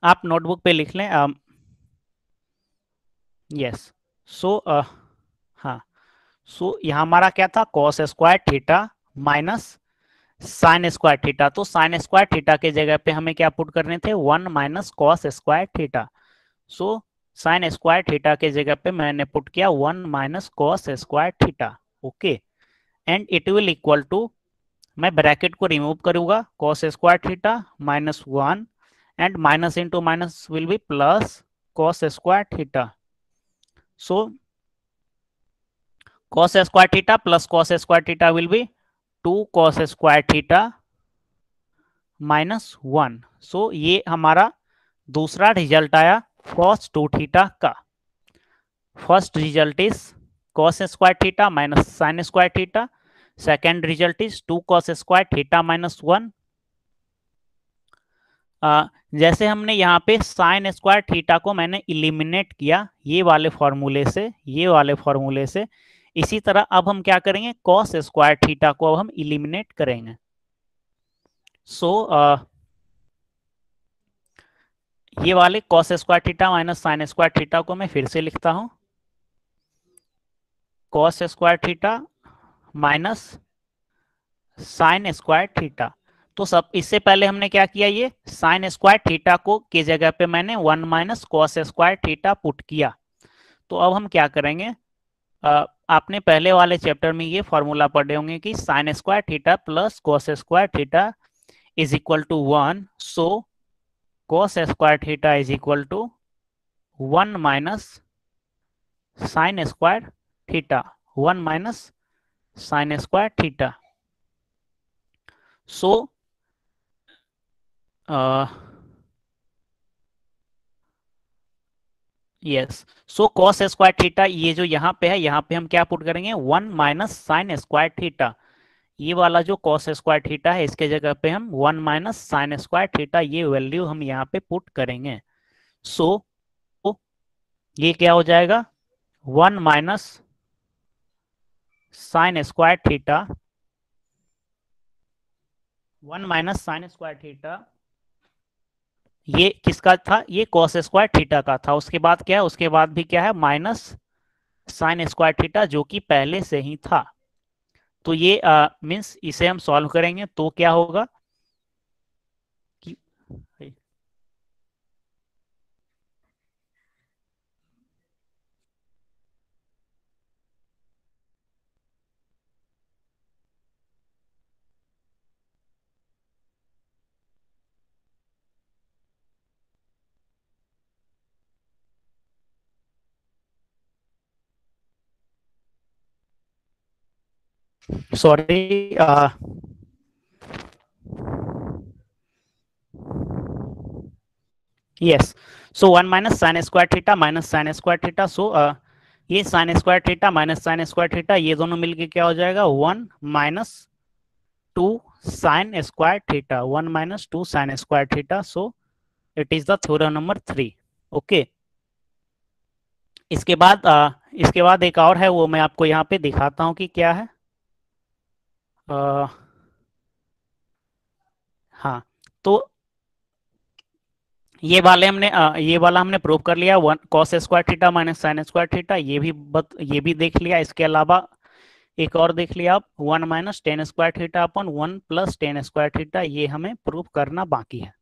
आप नोटबुक पे लिख लें। यस, सो हाँ, सो यहाँ हमारा क्या था, cos square theta minus sine square theta. तो साइन स्क्वायर थीटा के जगह पे हमें क्या पुट करने थे, 1 minus cos square theta. So sine square theta के जगह पे मैंने पुट किया 1 minus cos square theta. Okay, and it will equal to, मैं ब्रैकेट को रिमूव करूंगा, cos square theta minus 1 and minus into minus will be plus cos square theta. So cos square theta plus cos square theta will be 2 cos square theta minus 1। सो ये हमारा दूसरा रिजल्ट आया cos 2 थीटा का। First result is cos square theta minus sine square theta, second result is 2 cos square theta minus 1। जैसे हमने यहाँ पे साइन स्क्वायर थीटा को मैंने इलिमिनेट किया ये वाले फॉर्मूले से, ये वाले फॉर्मूले से, इसी तरह अब हम क्या करेंगे, कॉस स्क्वायर थीटा को अब हम इलिमिनेट करेंगे। सो ये वाले cos square theta minus sine square theta को मैं फिर से लिखता हूं, cos square theta minus sine square theta. तो सब इससे पहले हमने क्या किया, ये साइन स्क्वायर थीटा को की जगह पे मैंने 1 minus cos square theta put किया। तो अब हम क्या करेंगे, आपने पहले वाले चैप्टर में ये फॉर्मूला पढ़े होंगे कि sine square theta plus cos square theta is equal to 1। So cos square theta is equal to 1 minus sine square theta, 1 minus sine square theta. So yes, so cos square theta ये जो यहाँ पे है, यहाँ पे हम क्या पुट करेंगे, 1 माइनस साइन स्क्वायर थीटा। ये वाला जो कॉस स्क्वायर थीटा है इसके जगह पे हम 1 माइनस साइन स्क्वायर थीटा ये वैल्यू हम यहाँ पे पुट करेंगे। सो ये क्या हो जाएगा, 1 minus sine square theta 1 minus sine square theta, ये किसका था, ये कॉस स्क्वायर थीटा का था। उसके बाद क्या है, उसके बाद भी क्या है, माइनस साइन स्क्वायर थीटा जो कि पहले से ही था। तो ये मीन्स इसे हम सॉल्व करेंगे तो क्या होगा कि sorry, yes, so 1 minus sine square theta minus sine square theta, so ये sine square theta minus sine square theta, ये दोनों मिलके क्या हो जाएगा, 1 minus 2 sine square theta, 1 minus 2 sine square theta. So it is the theorem number 3। Okay, इसके बाद एक और है, वो मैं आपको यहाँ पे दिखाता हूँ कि क्या है। हाँ, तो ये वाला हमने प्रूव कर लिया, 1 cos square theta minus sine square theta, ये भी देख लिया। इसके अलावा एक और देख लिया आप, 1 माइनस टेन स्क्वायर थीटा अपन 1 प्लस टेन स्क्वायर थीटा, ये हमें प्रूव करना बाकी है।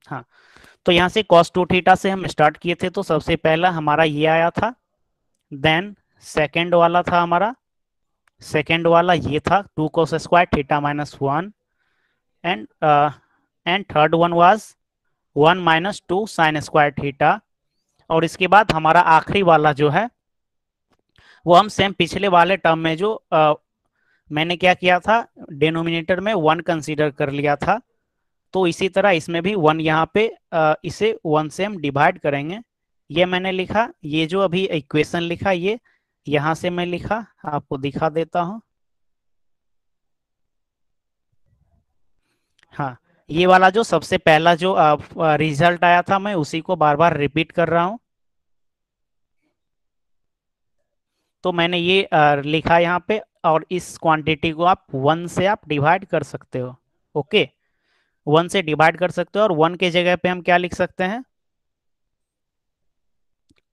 हाँ, तो यहाँ से cos 2 थीटा से हम स्टार्ट किए थे, तो सबसे पहला हमारा ये आया था, देन सेकेंड वाला था हमारा, सेकेंड वाला ये था 2 cos square theta minus 1, and and third one was 1 minus 2 sine square theta. और इसके बाद हमारा आखिरी वाला जो है, वो हम सेम पिछले वाले टर्म में जो मैंने क्या किया था, डिनोमिनेटर में 1 कंसीडर कर लिया था, तो इसी तरह इसमें भी 1 यहाँ पे इसे 1 से हम डिवाइड करेंगे। ये मैंने लिखा, ये जो अभी इक्वेशन लिखा, ये यहाँ से मैं लिखा, आपको दिखा देता हूँ। हाँ, ये वाला जो सबसे पहला जो रिजल्ट आया था, मैं उसी को बार बार रिपीट कर रहा हूँ। तो मैंने ये लिखा यहाँ पे, और इस क्वांटिटी को आप 1 से आप डिवाइड कर सकते हो। ओके, 1 से डिवाइड कर सकते हो, और 1 के जगह पे हम क्या लिख सकते हैं,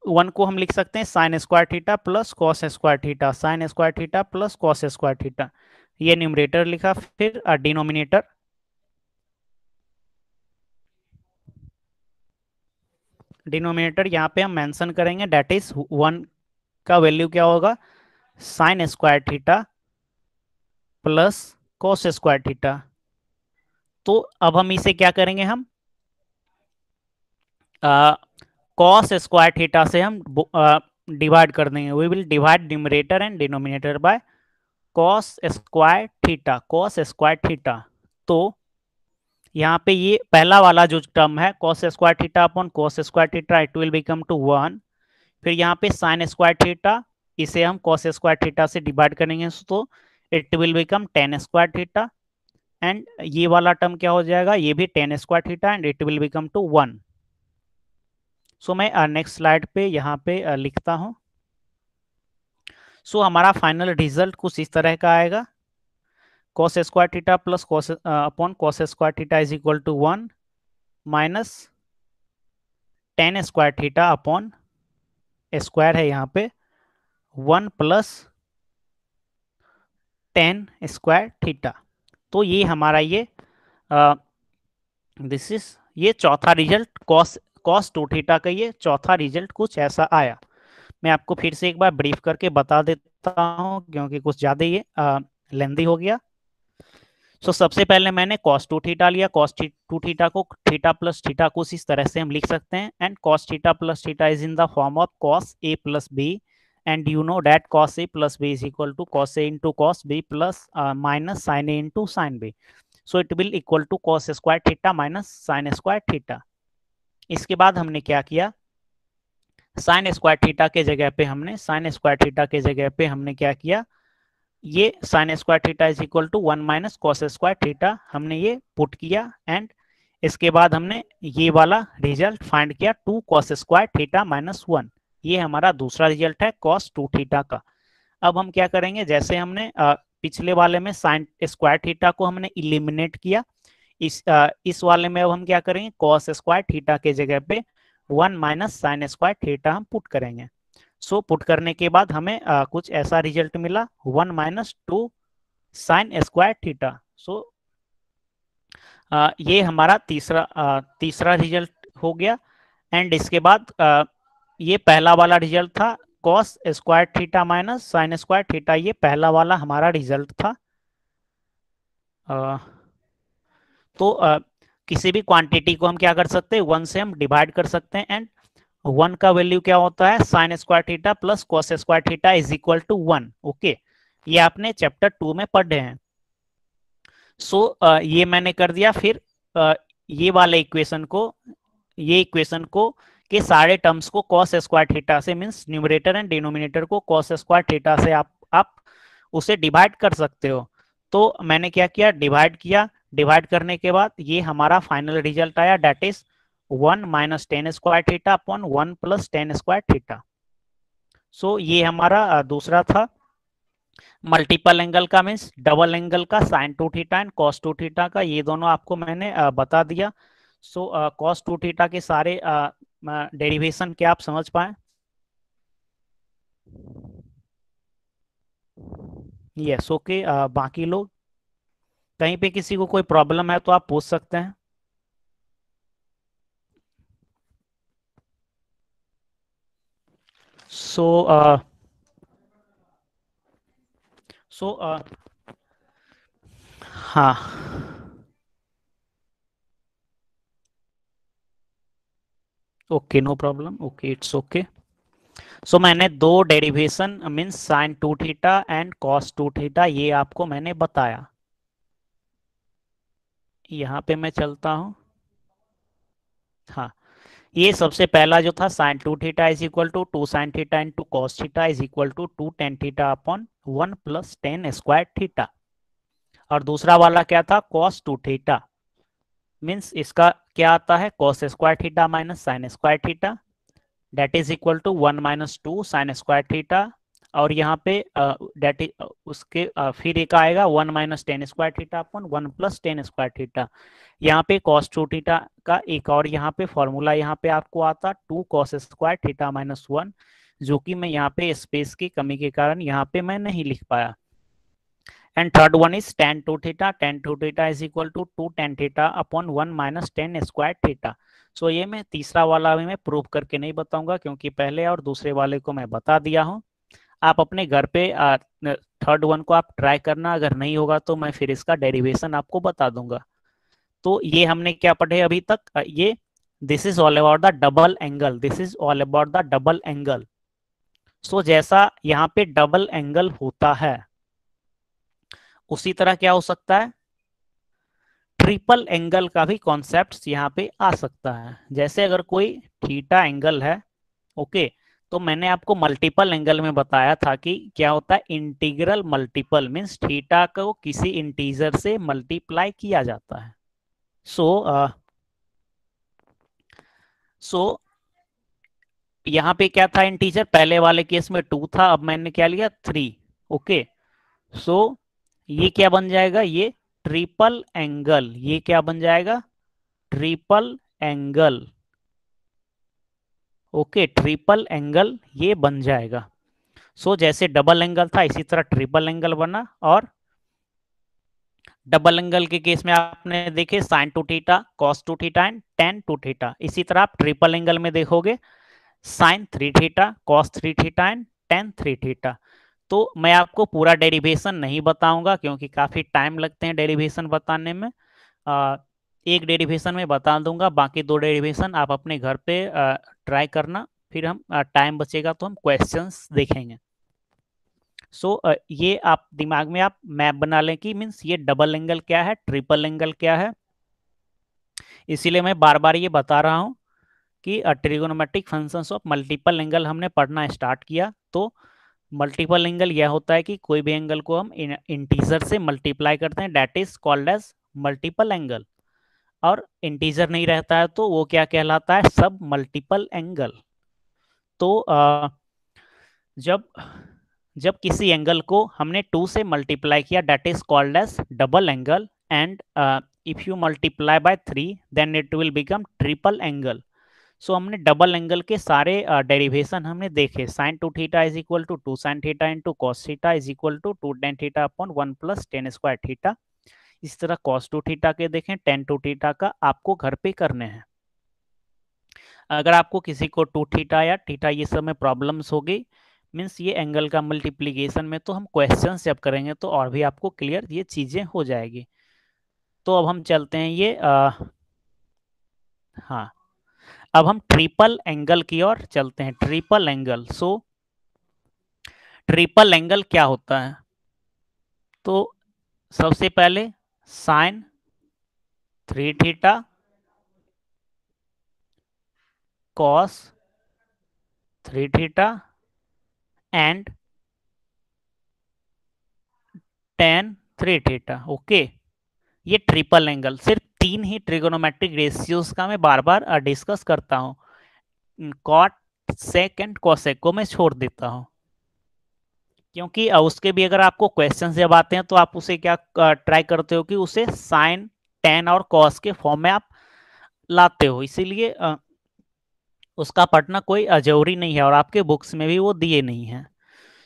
1 को हम लिख सकते हैं sign square theta plus cos square theta, sign square theta plus cos square theta, ये न्यूमरेटर लिखा। फिर डिनोमिनेटर, डिनोमिनेटर यहाँ पे हम मेंशन करेंगे, दैट इज 1 का वैल्यू क्या होगा, sign square theta plus cos square theta. तो अब हम इसे क्या करेंगे, हम कॉस स्क्वायर थीटा से हम डिवाइड कर देंगे। We will divide numerator and denominator by cos square theta, cos square theta. तो यहाँ पे ये पहला वाला जो टर्म है, cos square theta upon cos square theta, it will become to 1। फिर यहाँ पे साइन स्क्वायर थीटा, इसे हम कॉस स्क्वायर थीटा से डिवाइड करेंगे, तो it will become tan square theta. And ये वाला टर्म क्या हो जाएगा, ये भी tan square theta, and it will become to 1। So मैं नेक्स्ट स्लाइड पे यहाँ पे लिखता हूँ। सो हमारा फाइनल रिजल्ट कुछ इस तरह का आएगा, cos square theta plus cos upon cos square theta is equal to 1 minus tan square theta upon square है यहाँ पे 1 प्लस टेन स्क्वायर थीटा। तो ये हमारा ये दिस इज ये चौथा रिजल्ट, cos 2 थीटा का ये चौथा रिजल्ट कुछ ऐसा आया। मैं आपको फिर से एक बार ब्रीफ करके बता देता हूँ, क्योंकि कुछ ज़्यादा ये लेंदी हो गया। सो सबसे पहले मैंने cos 2 थीटा लिया, cos 2 थीटा को थीटा प्लस थीटा को इस तरह से हम लिख सकते हैं, and cos theta plus theta is in the form of cos a plus b, and you know that cos a plus b is equal to cos a into cos b plus minus sine a into sine b। So it will equal to cos square theta minus sine square theta. इसके बाद हमने क्या किया, साइन स्क्वायर थीटा के जगह पे हमने साइन स्क्वायर थीटा के जगह पे हमने क्या किया, ये sine square theta is equal to 1 minus cos square theta हमने ये पुट किया, एंड इसके बाद हमने ये वाला रिजल्ट फाइंड किया 2 कॉस स्क्वायर थीटा माइनस 1। ये हमारा दूसरा रिजल्ट है cos 2 थीटा का। अब हम क्या करेंगे, जैसे हमने पिछले वाले में साइन स्क्वायर थीटा को हमने इलिमिनेट किया, इस वाले में अब हम क्या करेंगे, कॉस स्क्वायर थीटा के जगह पे 1 माइनस साइन स्क्वायर थीटा हम पुट करेंगे। सो पुट करने के बाद हमें कुछ ऐसा रिजल्ट मिला 1 minus 2 sine square theta. So ये हमारा तीसरा रिजल्ट हो गया। एंड इसके बाद ये पहला वाला रिजल्ट था cos square theta minus sine square theta, ये पहला वाला हमारा रिजल्ट था। तो किसी भी क्वांटिटी को हम क्या कर सकते हैं, 1 से हम डिवाइड कर सकते हैं। एंड 1 का वैल्यू क्या होता है, sine square theta plus cos square theta is equal to 1। Okay, ये आपने चैप्टर 2 में पढ़े हैं। सो ये मैंने कर दिया। फिर ये वाले इक्वेशन को, ये इक्वेशन को के सारे टर्म्स को कॉस स्क्वायर थीटा से, मींस न्यूमरेटर एंड डिनोमिनेटर को कॉस स्क्वायर थीटा से आप उसे डिवाइड कर सकते हो। तो मैंने क्या किया, डिवाइड किया। डिवाइड करने के बाद ये हमारा फाइनल रिजल्ट आया, that is 1 minus tan square theta upon 1 plus tan square theta. So ये हमारा दूसरा था। मल्टीपल एंगल का मीन्स डबल एंगल का sine 2 theta and cos 2 theta का, ये दोनों आपको मैंने बता दिया। सो कॉस 2 थीटा के सारे डेरिवेशन क्या आप समझ पाए? Yes, okay. बाकी लोग कहीं पे किसी को कोई प्रॉब्लम है तो आप पूछ सकते हैं। सो हाँ, okay, no problem, okay, it's okay. So मैंने दो derivation means sine 2 theta and cos 2 theta ये आपको मैंने बताया। यहाँ पे मैं चलता हूँ। हाँ, ये सबसे पहला जो था sine 2 theta is equal to 2 sine theta into cos theta is equal to 2 tan theta upon 1 plus tan square theta. और दूसरा वाला क्या था, कॉस 2 थीटा, मीन्स इसका क्या आता है, cos square theta minus sine square theta, that is equal to 1 minus 2 sine square theta. और यहाँ पे डेट इज उसके फिर एक आएगा 1 minus tan square theta upon 1 plus tan square theta. यहाँ पे कॉस 2 थीटा का एक और यहाँ पे फॉर्मूला यहाँ पे आपको आता 2 कॉस स्क्वायर थीटा माइनस 1, जो कि मैं यहाँ पे स्पेस की कमी के कारण यहाँ पे मैं नहीं लिख पाया। And third one is tan 2 theta, tan 2 theta is equal to 2 tan theta upon 1 minus tan square theta. So ये मैं तीसरा वाला भी मैं प्रूव करके नहीं बताऊंगा, क्योंकि पहले और दूसरे वाले को मैं बता दिया हूँ। आप अपने घर पे थर्ड वन को आप ट्राई करना, अगर नहीं होगा तो मैं फिर इसका डेरिवेशन आपको बता दूंगा। तो ये हमने क्या पढ़े अभी तक, ये this is all about the double angle, this is all about the double angle. So जैसा यहाँ पे डबल एंगल होता है उसी तरह क्या हो सकता है, ट्रिपल एंगल का भी कॉन्सेप्ट यहाँ पे आ सकता है। जैसे अगर कोई थीटा एंगल है, ओके, तो मैंने आपको मल्टीपल एंगल में बताया था कि क्या होता है, इंटीग्रल मल्टीपल मीन्स थीटा को किसी इंटीजर से मल्टीप्लाई किया जाता है। सो यहाँ पे क्या था, इंटीजर पहले वाले केस में 2 था, अब मैंने क्या लिया 3। ओके, सो ये क्या बन जाएगा, ये ट्रिपल एंगल, ये क्या बन जाएगा, triple angle. Okay, triple angle ये बन जाएगा। सो जैसे डबल एंगल था इसी तरह ट्रिपल एंगल बना। और डबल एंगल के केस में आपने देखे sine 2 theta, cos 2 theta and tan 2 theta. इसी तरह आप ट्रिपल एंगल में देखोगे sine 3 theta, cos 3 theta and tan 3 theta. तो मैं आपको पूरा डेरिवेशन नहीं बताऊंगा क्योंकि काफी टाइम लगते हैं डेरिवेशन बताने में। एक डेरिवेशन में बता दूंगा, बाकी दो डेरिवेशन आप अपने घर पे ट्राई करना, फिर हम टाइम बचेगा तो हम क्वेश्चंस देखेंगे। सो ये आप दिमाग में आप मैप बना लें कि मीन्स ये डबल एंगल क्या है, ट्रिपल एंगल क्या है। इसीलिए मैं बार बार ये बता रहा हूँ कि trigonometric functions of multiple angle हमने पढ़ना स्टार्ट किया। तो मल्टीपल एंगल यह होता है कि कोई भी एंगल को हम इंटीजर से मल्टीप्लाई करते हैं, that is called as multiple angle. और इंटीजर नहीं रहता है तो वो क्या कहलाता है, सब मल्टीपल एंगल। तो जब जब किसी एंगल को हमने 2 से मल्टीप्लाई किया, that is called as double angle, and if you multiply by 3 then it will become triple angle. So हमने डबल एंगल के सारे डेरिवेशन हमने देखे। Sine 2 theta is equal to 2 sine theta into cos theta is equal to 2 tan theta upon 1 plus tan square theta. इस तरह कॉस 2 थीटा के देखें, टेन 2 थीटा का आपको घर पे करने हैं। अगर आपको किसी को 2 थीटा या थीटा ये सब में प्रॉब्लम्स होगी, मीन्स ये एंगल का मल्टीप्लीकेशन में, तो हम क्वेश्चन जब करेंगे तो और भी आपको क्लियर ये चीज़ें हो जाएगी। तो अब हम चलते हैं ये हाँ, अब हम ट्रिपल एंगल की ओर चलते हैं। Triple angle, so triple angle क्या होता है? तो सबसे पहले sine 3 theta cos 3 theta and tan 3 theta. Okay, ये ट्रिपल एंगल, सिर्फ 3 ही ट्रिगोनोमेट्रिक रेशियोज का मैं बार बार डिस्कस करता हूँ। कॉट सेक एंड कॉसेक को मैं छोड़ देता हूँ, क्योंकि उसके भी अगर आपको क्वेश्चन जब आते हैं तो आप उसे क्या ट्राई करते हो कि उसे साइन टेन और कॉस के फॉर्म में आप लाते हो, इसीलिए उसका पढ़ना कोई जरूरी नहीं है और आपके बुक्स में भी वो दिए नहीं है।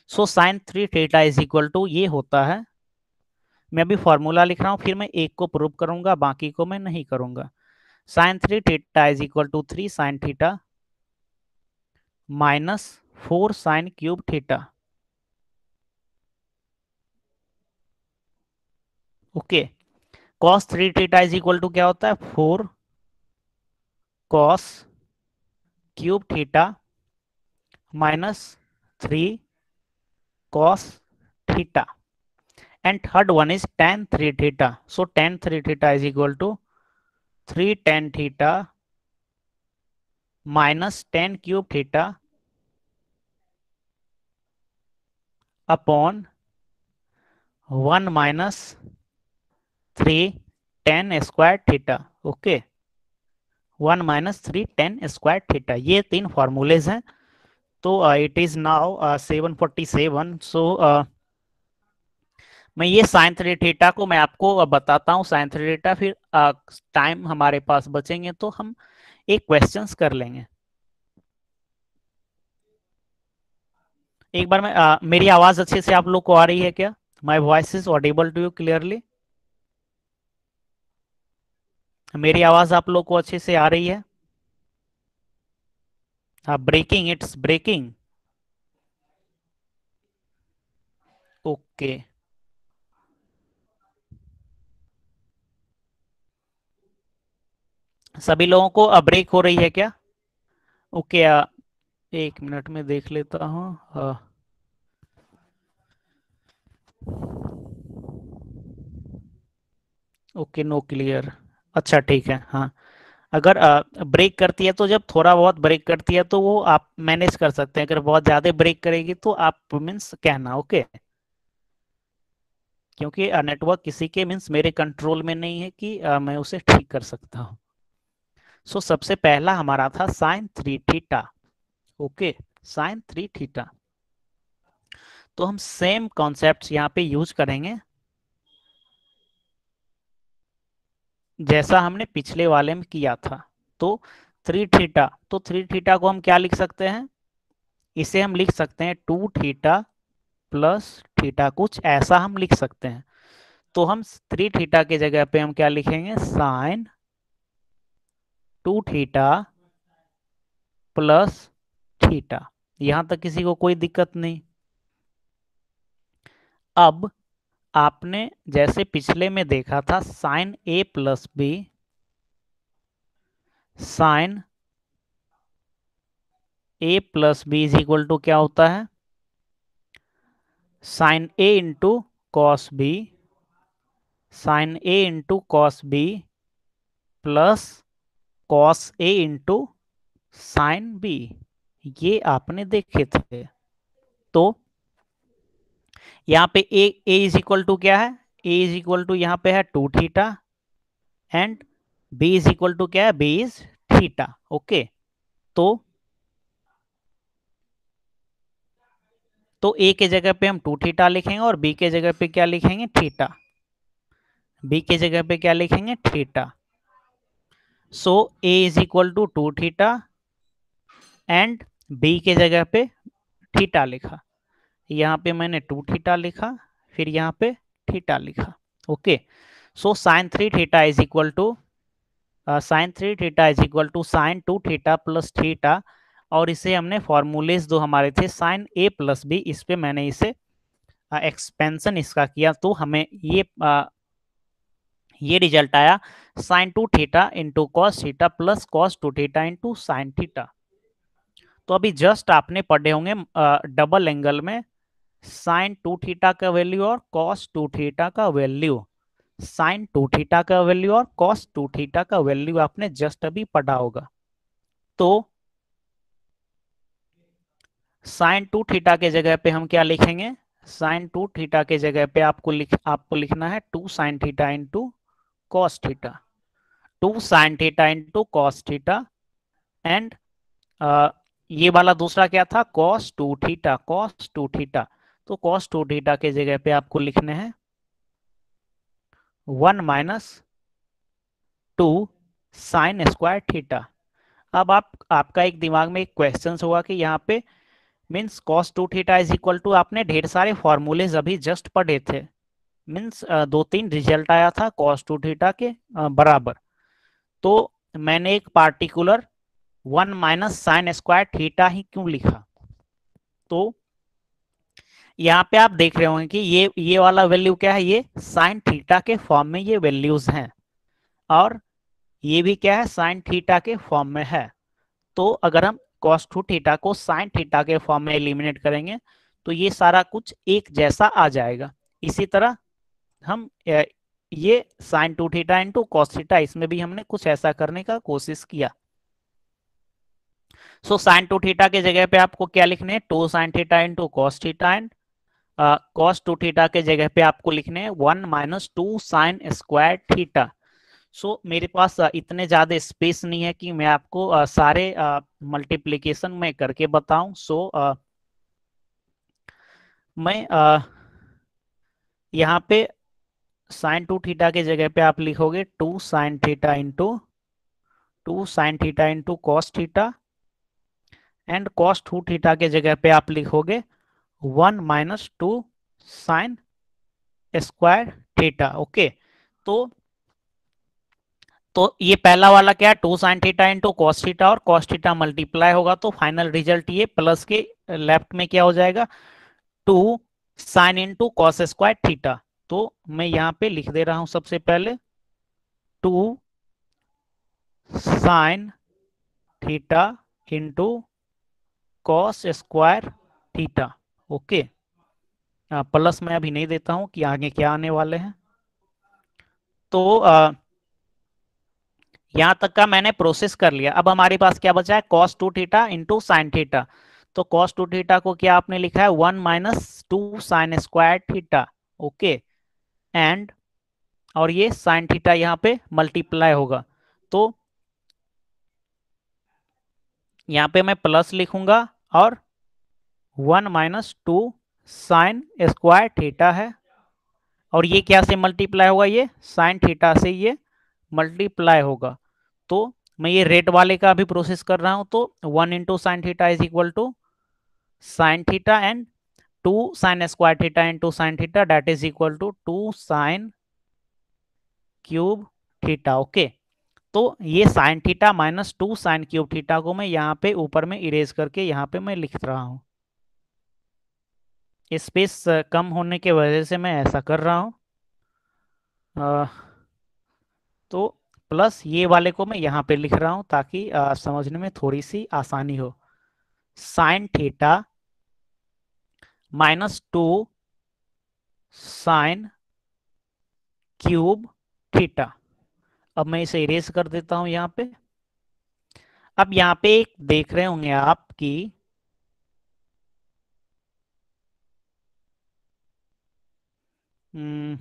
So sine 3 theta is equal to ये होता है, मैं अभी फॉर्मूला लिख रहा हूँ, फिर मैं एक को प्रूव करूंगा, बाकी को मैं नहीं करूंगा। Sine 3 theta is equal to 3 sine theta minus 4 sine cube theta. Okay, cos 3 theta is equal to क्या होता है? 4 cos cube theta minus 3 cos theta, and third one is tan 3 theta. So tan 3 theta is equal to 3 tan theta minus tan cube theta upon 1 minus 3 tan square theta. Okay, 1 minus 3 tan square theta, ये तीन फॉर्मूलेज हैं। तो इट इज नाउ 747। सो मैं ये साइन 3 थीटा को मैं आपको बताता हूँ साइन 3 थीटा, फिर टाइम हमारे पास बचेंगे तो हम एक क्वेश्चंस कर लेंगे। एक बार मैं मेरी आवाज अच्छे से आप लोग को आ रही है क्या? My voice is audible to you clearly? मेरी आवाज आप लोग को अच्छे से आ रही है? Breaking, it's breaking. ओके, सभी लोगों को ब्रेक हो रही है क्या? ओके, एक मिनट में देख लेता हूँ। Okay, no clear. अच्छा ठीक है, हाँ। अगर ब्रेक करती है तो जब थोड़ा बहुत ब्रेक करती है तो वो आप मैनेज कर सकते हैं, अगर बहुत ज़्यादा ब्रेक करेगी तो आप मीन्स कहना। ओके, क्योंकि नेटवर्क किसी के मीन्स मेरे कंट्रोल में नहीं है कि मैं उसे ठीक कर सकता हूँ। सो सबसे पहला हमारा था sine 3 theta. Okay, sine 3 theta, तो हम सेम कॉन्सेप्ट यहाँ पे यूज करेंगे जैसा हमने पिछले वाले में किया था। तो 3 थीटा, तो 3 थीटा को हम क्या लिख सकते हैं? इसे हम लिख सकते हैं 2 थीटा प्लस थीटा, कुछ ऐसा हम लिख सकते हैं। तो हम 3 थीटा की जगह पे हम क्या लिखेंगे? Sine 2 theta plus theta. यहां तक किसी को कोई दिक्कत नहीं? अब आपने जैसे पिछले में देखा था sine A plus B, sine A plus B is equal to क्या होता है? Sine A into cos B, sine A into cos B plus cos A into sine B, ये आपने देखे थे। तो यहाँ पे ए इज इक्वल टू क्या है? ए इज इक्वल टू यहाँ पे है 2 theta and B is equal to क्या है? B is theta. ओके, तो तो ए के जगह पे हम 2 थीटा लिखेंगे और बी के जगह पे क्या लिखेंगे, थीटा। बी के जगह पे क्या लिखेंगे, theta. So A is equal to 2 theta and B के जगह पे थीटा लिखा। यहाँ पे मैंने 2 थीटा लिखा, फिर यहाँ पे थीटा लिखा। Okay, so sine 3 theta is equal to sine 3 theta is equal to sine 2 theta plus theta. और इसे हमने फॉर्मूलेज जो हमारे थे साइन ए प्लस बी, इस पे मैंने इसे एक्सपेंशन इसका किया, तो हमें ये रिजल्ट आया sine 2 theta into cos theta plus cos 2 theta into sine theta. तो अभी जस्ट आपने पढ़े होंगे डबल एंगल में साइन 2 थीटा का वैल्यू और कॉस 2 थीटा का वैल्यू, साइन 2 थीटा का वैल्यू और कॉस 2 थीटा का वैल्यू आपने जस्ट अभी पढ़ा होगा। तो साइन 2 थीटा के जगह पे हम क्या लिखेंगे, साइन 2 थीटा के जगह पे आपको लिखना है 2 sine theta into cos theta, 2 sine theta into cos theta and ये वाला दूसरा क्या था, कॉस 2 थीटा, कॉस 2 थीटा। तो कॉस 2 थीटा के जगह पे आपको लिखने हैं 1 माइनस 2 साइन स्क्वायर थीटा। अब आपका एक दिमाग में एक क्वेश्चन होगा कि यहाँ पे means cos 2 theta is equal to, आपने ढेर सारे फॉर्मूलेज अभी जस्ट पढ़े थे, मीन्स 2-3 रिजल्ट आया था कॉस 2 थीटा के बराबर। तो मैंने एक particular 1 minus sine square theta ही क्यों लिखा। तो यहाँ पे आप देख रहे होंगे कि ये वाला वैल्यू क्या है, ये साइन थीटा के फॉर्म में ये वैल्यूज हैं, और ये भी क्या है, साइन थीटा के फॉर्म में है। तो अगर हम cos 2 थीटा को साइन थीटा के फॉर्म में एलिमिनेट करेंगे तो ये सारा कुछ एक जैसा आ जाएगा। इसी तरह हम ये sine 2 theta into cos theta, इसमें भी हमने कुछ ऐसा करने का कोशिश किया। सो साइन 2 थीटा के जगह पे आपको क्या लिखने हैं, 2 sine theta into cos theta and cos 2 theta के जगह पे आपको लिखने हैं 1 माइनस 2 साइन स्क्वायर थीटा। सो मेरे पास इतने ज़्यादा स्पेस नहीं है कि मैं आपको सारे मल्टीप्लिकेशन में करके बताऊं। सो मैं यहाँ पे साइन 2 थीटा के जगह पे आप लिखोगे 2 sine theta into cos theta and cos 2 theta के जगह पे आप लिखोगे 1 minus 2 sine square theta. Okay, तो ये पहला वाला क्या है, 2 sine theta into cos theta, और कॉस थीटा मल्टीप्लाई होगा तो फाइनल रिजल्ट ये प्लस के लेफ्ट में क्या हो जाएगा, 2 sine into cos square theta. तो मैं यहाँ पे लिख दे रहा हूं सबसे पहले 2 sine theta into cos square theta. Okay, plus मैं अभी नहीं देता हूं कि आगे क्या आने वाले हैं। तो यहां तक का मैंने प्रोसेस कर लिया। अब हमारे पास क्या बचा है, cos 2 theta into sine theta. तो कॉस 2 थीटा को क्या आपने लिखा है 1 minus 2 sine square theta. Okay, and और ये साइन थीटा यहाँ पे मल्टीप्लाई होगा, तो यहाँ पे मैं प्लस लिखूंगा और 1 माइनस 2 साइन स्क्वायर थीटा है, और ये क्या से मल्टीप्लाई होगा, ये साइन थीटा से ये मल्टीप्लाई होगा। तो मैं ये रेड वाले का भी प्रोसेस कर रहा हूं, तो 1 into sine theta is equal to sine theta and 2 sine square theta into sine theta that is equal to 2 sine cube theta. Okay, तो ये sine theta minus 2 sine cube theta को मैं यहाँ पे ऊपर में इरेज करके यहाँ पे मैं लिख रहा हूँ। स्पेस कम होने के वजह से मैं ऐसा कर रहा हूँ। तो प्लस ये वाले को मैं यहाँ पे लिख रहा हूँ ताकि समझने में थोड़ी सी आसानी हो। Sign theta -2 sine cube theta. अब मैं इसे इरेज कर देता हूं यहाँ पे। अब यहाँ पे एक देख रहे होंगे आप कि हम्म,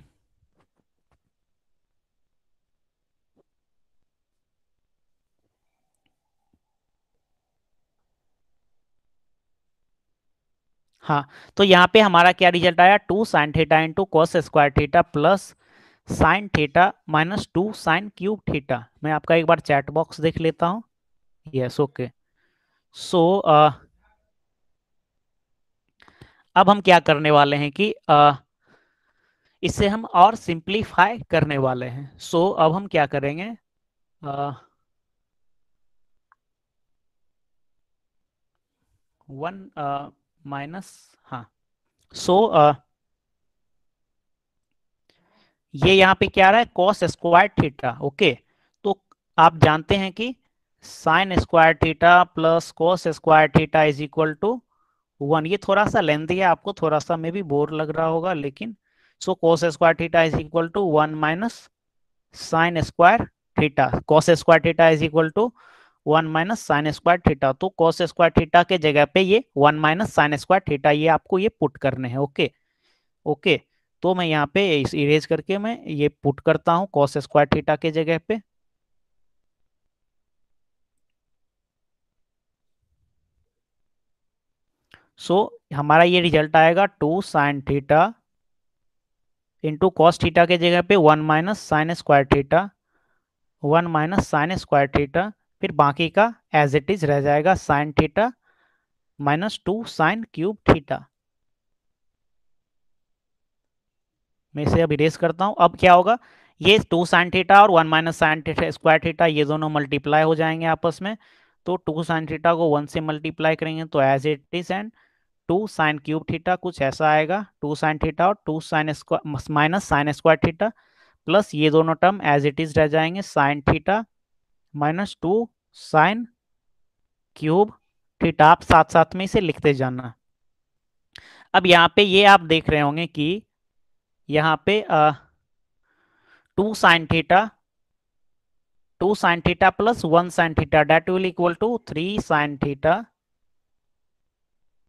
हाँ, तो यहाँ पे हमारा क्या रिजल्ट आया, 2 sine theta into cos square theta plus sign theta minus 2 sine cube theta. मैं आपका एक बार चैट बॉक्स देख लेता हूँ। Yes, okay. सो अब हम क्या करने वाले हैं कि इसे हम और सिंप्लीफाई करने वाले हैं। सो अब हम क्या करेंगे, वन माइनस, हाँ। सो ये यहाँ पे क्या आ रहा है, कॉस स्क्वायर थीटा। ओके, तो आप जानते हैं कि sine square theta plus cos square theta is equal to 1। ये थोड़ा सा लेंथी है, आपको थोड़ा सा में भी बोर लग रहा होगा, लेकिन so cos square theta is equal to 1 minus sine square theta. Cos square theta is equal to 1 minus sine square theta. तो कॉस स्क्वायर थीटा के जगह पे ये 1 माइनस साइन स्क्वायर थीटा, ये आपको ये पुट करने हैं। Okay, okay. तो मैं यहाँ पे इस इरेज करके मैं ये पुट करता हूँ कॉस स्क्वायर थीटा के जगह पे। सो हमारा ये रिजल्ट आएगा 2 sine theta into cos theta के जगह पे 1 minus sine square theta, 1 minus sine square theta, फिर बाकी का एज इट इज रह जाएगा sign theta minus 2 sine cube theta. मैं इसे अब इरेज करता हूँ। अब क्या होगा, ये 2 साइन थीटा और 1 minus sine theta square theta ये दोनों मल्टीप्लाई हो जाएंगे आपस में। तो 2 साइन थीटा को 1 से मल्टीप्लाई करेंगे तो as it is, and 2 sine cube theta कुछ ऐसा आएगा, 2 साइन थीटा और 2 sine minus sine square theta, plus ये दोनों टर्म एज इट इज रह जाएंगे, sine theta minus 2 sine cube theta. आप साथ साथ में इसे लिखते जाना। अब यहाँ पे ये आप देख रहे होंगे कि यहाँ पे 2 sine theta, 2 sine theta plus 1 sine theta that will equal to 3 sine theta,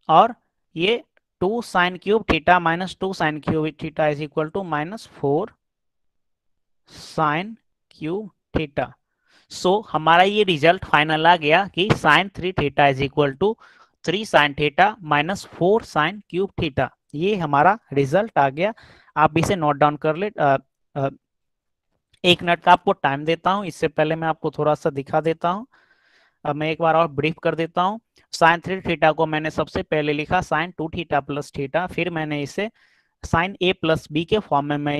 और ये 2 sine cube theta minus 2 sine cube theta is equal to minus 4 sine cube theta. So हमारा ये रिजल्ट फाइनल आ गया कि sine 3 theta is equal to 3 sine theta minus 4 sine cube theta. ये हमारा रिजल्ट आ गया। आप इसे नोट डाउन कर ले। 1 मिनट का आपको टाइम देता हूँ, इससे पहले मैं आपको थोड़ा सा दिखा देता हूँ। अब मैं एक बार और ब्रीफ कर देता हूँ। साइन 3 थीटा को मैंने सबसे पहले लिखा साइन 2 थीटा प्लस थीटा, फिर मैंने इसे साइन ए प्लस बी के फॉर्म में मैं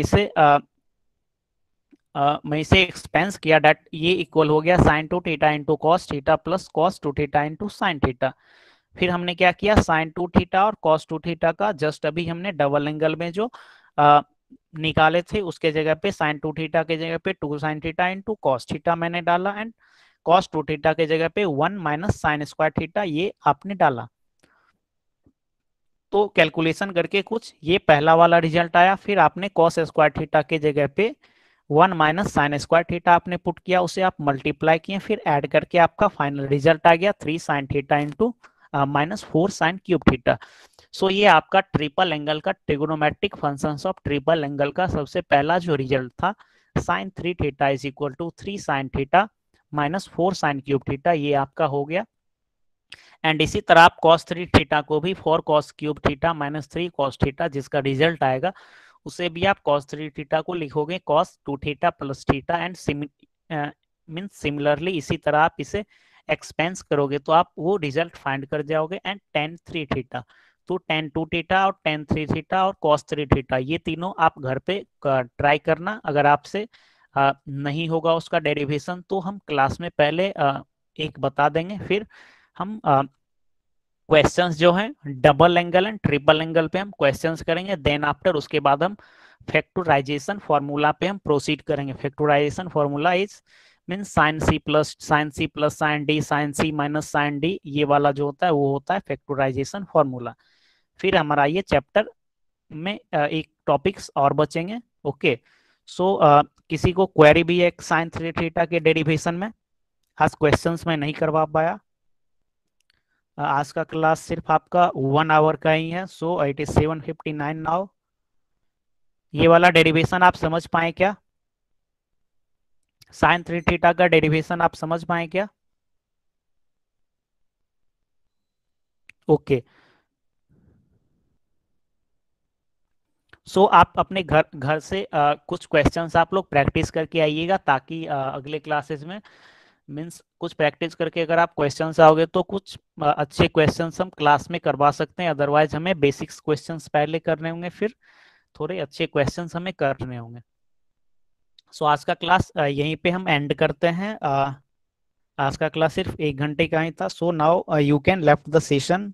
इसे एक्सपेंस किया, डेट ये इक्वल हो गया sine 2 theta into cos theta plus cos 2 theta into sine theta. फिर हमने क्या किया, साइन 2 थीटा और कॉस 2 थीटा का जस्ट अभी हमने डबल एंगल में जो निकाले थे उसके जगह पे साइन 2 थीटा के जगह पे 2 sine theta into cos theta मैंने डाला, एंड कॉस 2 थीटा के जगह पे 1 माइनस साइन स्क्वायर थीटा ये आपने डाला। तो कैलकुलेशन करके कुछ ये पहला वाला रिजल्ट आया। फिर आपने कॉस स्क्वायर थीटा के जगह पे 1 माइनस साइन स्क्वायर थीटा आपने पुट किया, उसे आप मल्टीप्लाई किए, फिर ऐड करके आपका फाइनल रिजल्ट आ गया 3 sine theta into minus 4 sine cube theta. So ये आपका ट्रिपल एंगल का trigonometric functions of triple angle का सबसे पहला जो रिजल्ट था, sine 3 theta is equal to 3 sine theta minus 4 sine cube theta, ये आपका हो गया। एंड इसी तरह आप cos 3 थीटा को भी 4 cos cube theta minus 3 cos theta जिसका रिजल्ट आएगा, उसे भी आप cos 3 थीटा को लिखोगे cos 2 theta plus theta, and mean similarly इसी तरह आप इसे एक्सपेंस करोगे तो आप वो रिजल्ट फाइंड कर जाओगे। एंड tan 3 थीटा, तो tan 2 थीटा और tan 3 थीटा और cos 3 थीटा ये तीनों आप घर पे ट्राई करना। अगर आपसे नहीं होगा उसका डेरिवेशन तो हम क्लास में पहले एक बता देंगे, फिर हम क्वेश्चंस जो हैं double angle and triple angle पे हम क्वेश्चंस करेंगे। देन आफ्टर उसके बाद हम फैक्टराइजेशन फॉर्मूला पे हम प्रोसीड करेंगे। Factorization formula is mean sine C plus sine D sine C minus sine D, ये वाला जो होता है वो होता है फैक्टराइजेशन फॉर्मूला। फिर हमारा ये चैप्टर में एक टॉपिक्स और बचेंगे। ओके, सो किसी को क्वेरी भी है साइन 3 थीटा के डेरिवेशन में? आज क्वेश्चंस में नहीं करवा पाया। आज का क्लास सिर्फ आपका 1 आवर का ही है। सो इट इज 7:59 नाउ। ये वाला डेरिवेशन आप समझ पाए क्या? साइन 3 थीटा का डेरिवेशन आप समझ पाए क्या? ओके, सो आप अपने घर घर से कुछ क्वेश्चंस आप लोग प्रैक्टिस करके आइएगा, ताकि अगले क्लासेस में मीन्स कुछ प्रैक्टिस करके अगर आप क्वेश्चंस आओगे तो कुछ अच्छे क्वेश्चंस हम क्लास में करवा सकते हैं। अदरवाइज हमें बेसिक्स क्वेश्चंस पहले करने होंगे, फिर थोड़े अच्छे क्वेश्चंस हमें करने होंगे। सो आज का क्लास यहीं पे हम एंड करते हैं। आज का क्लास सिर्फ 1 घंटे का ही था। So now you can left the session.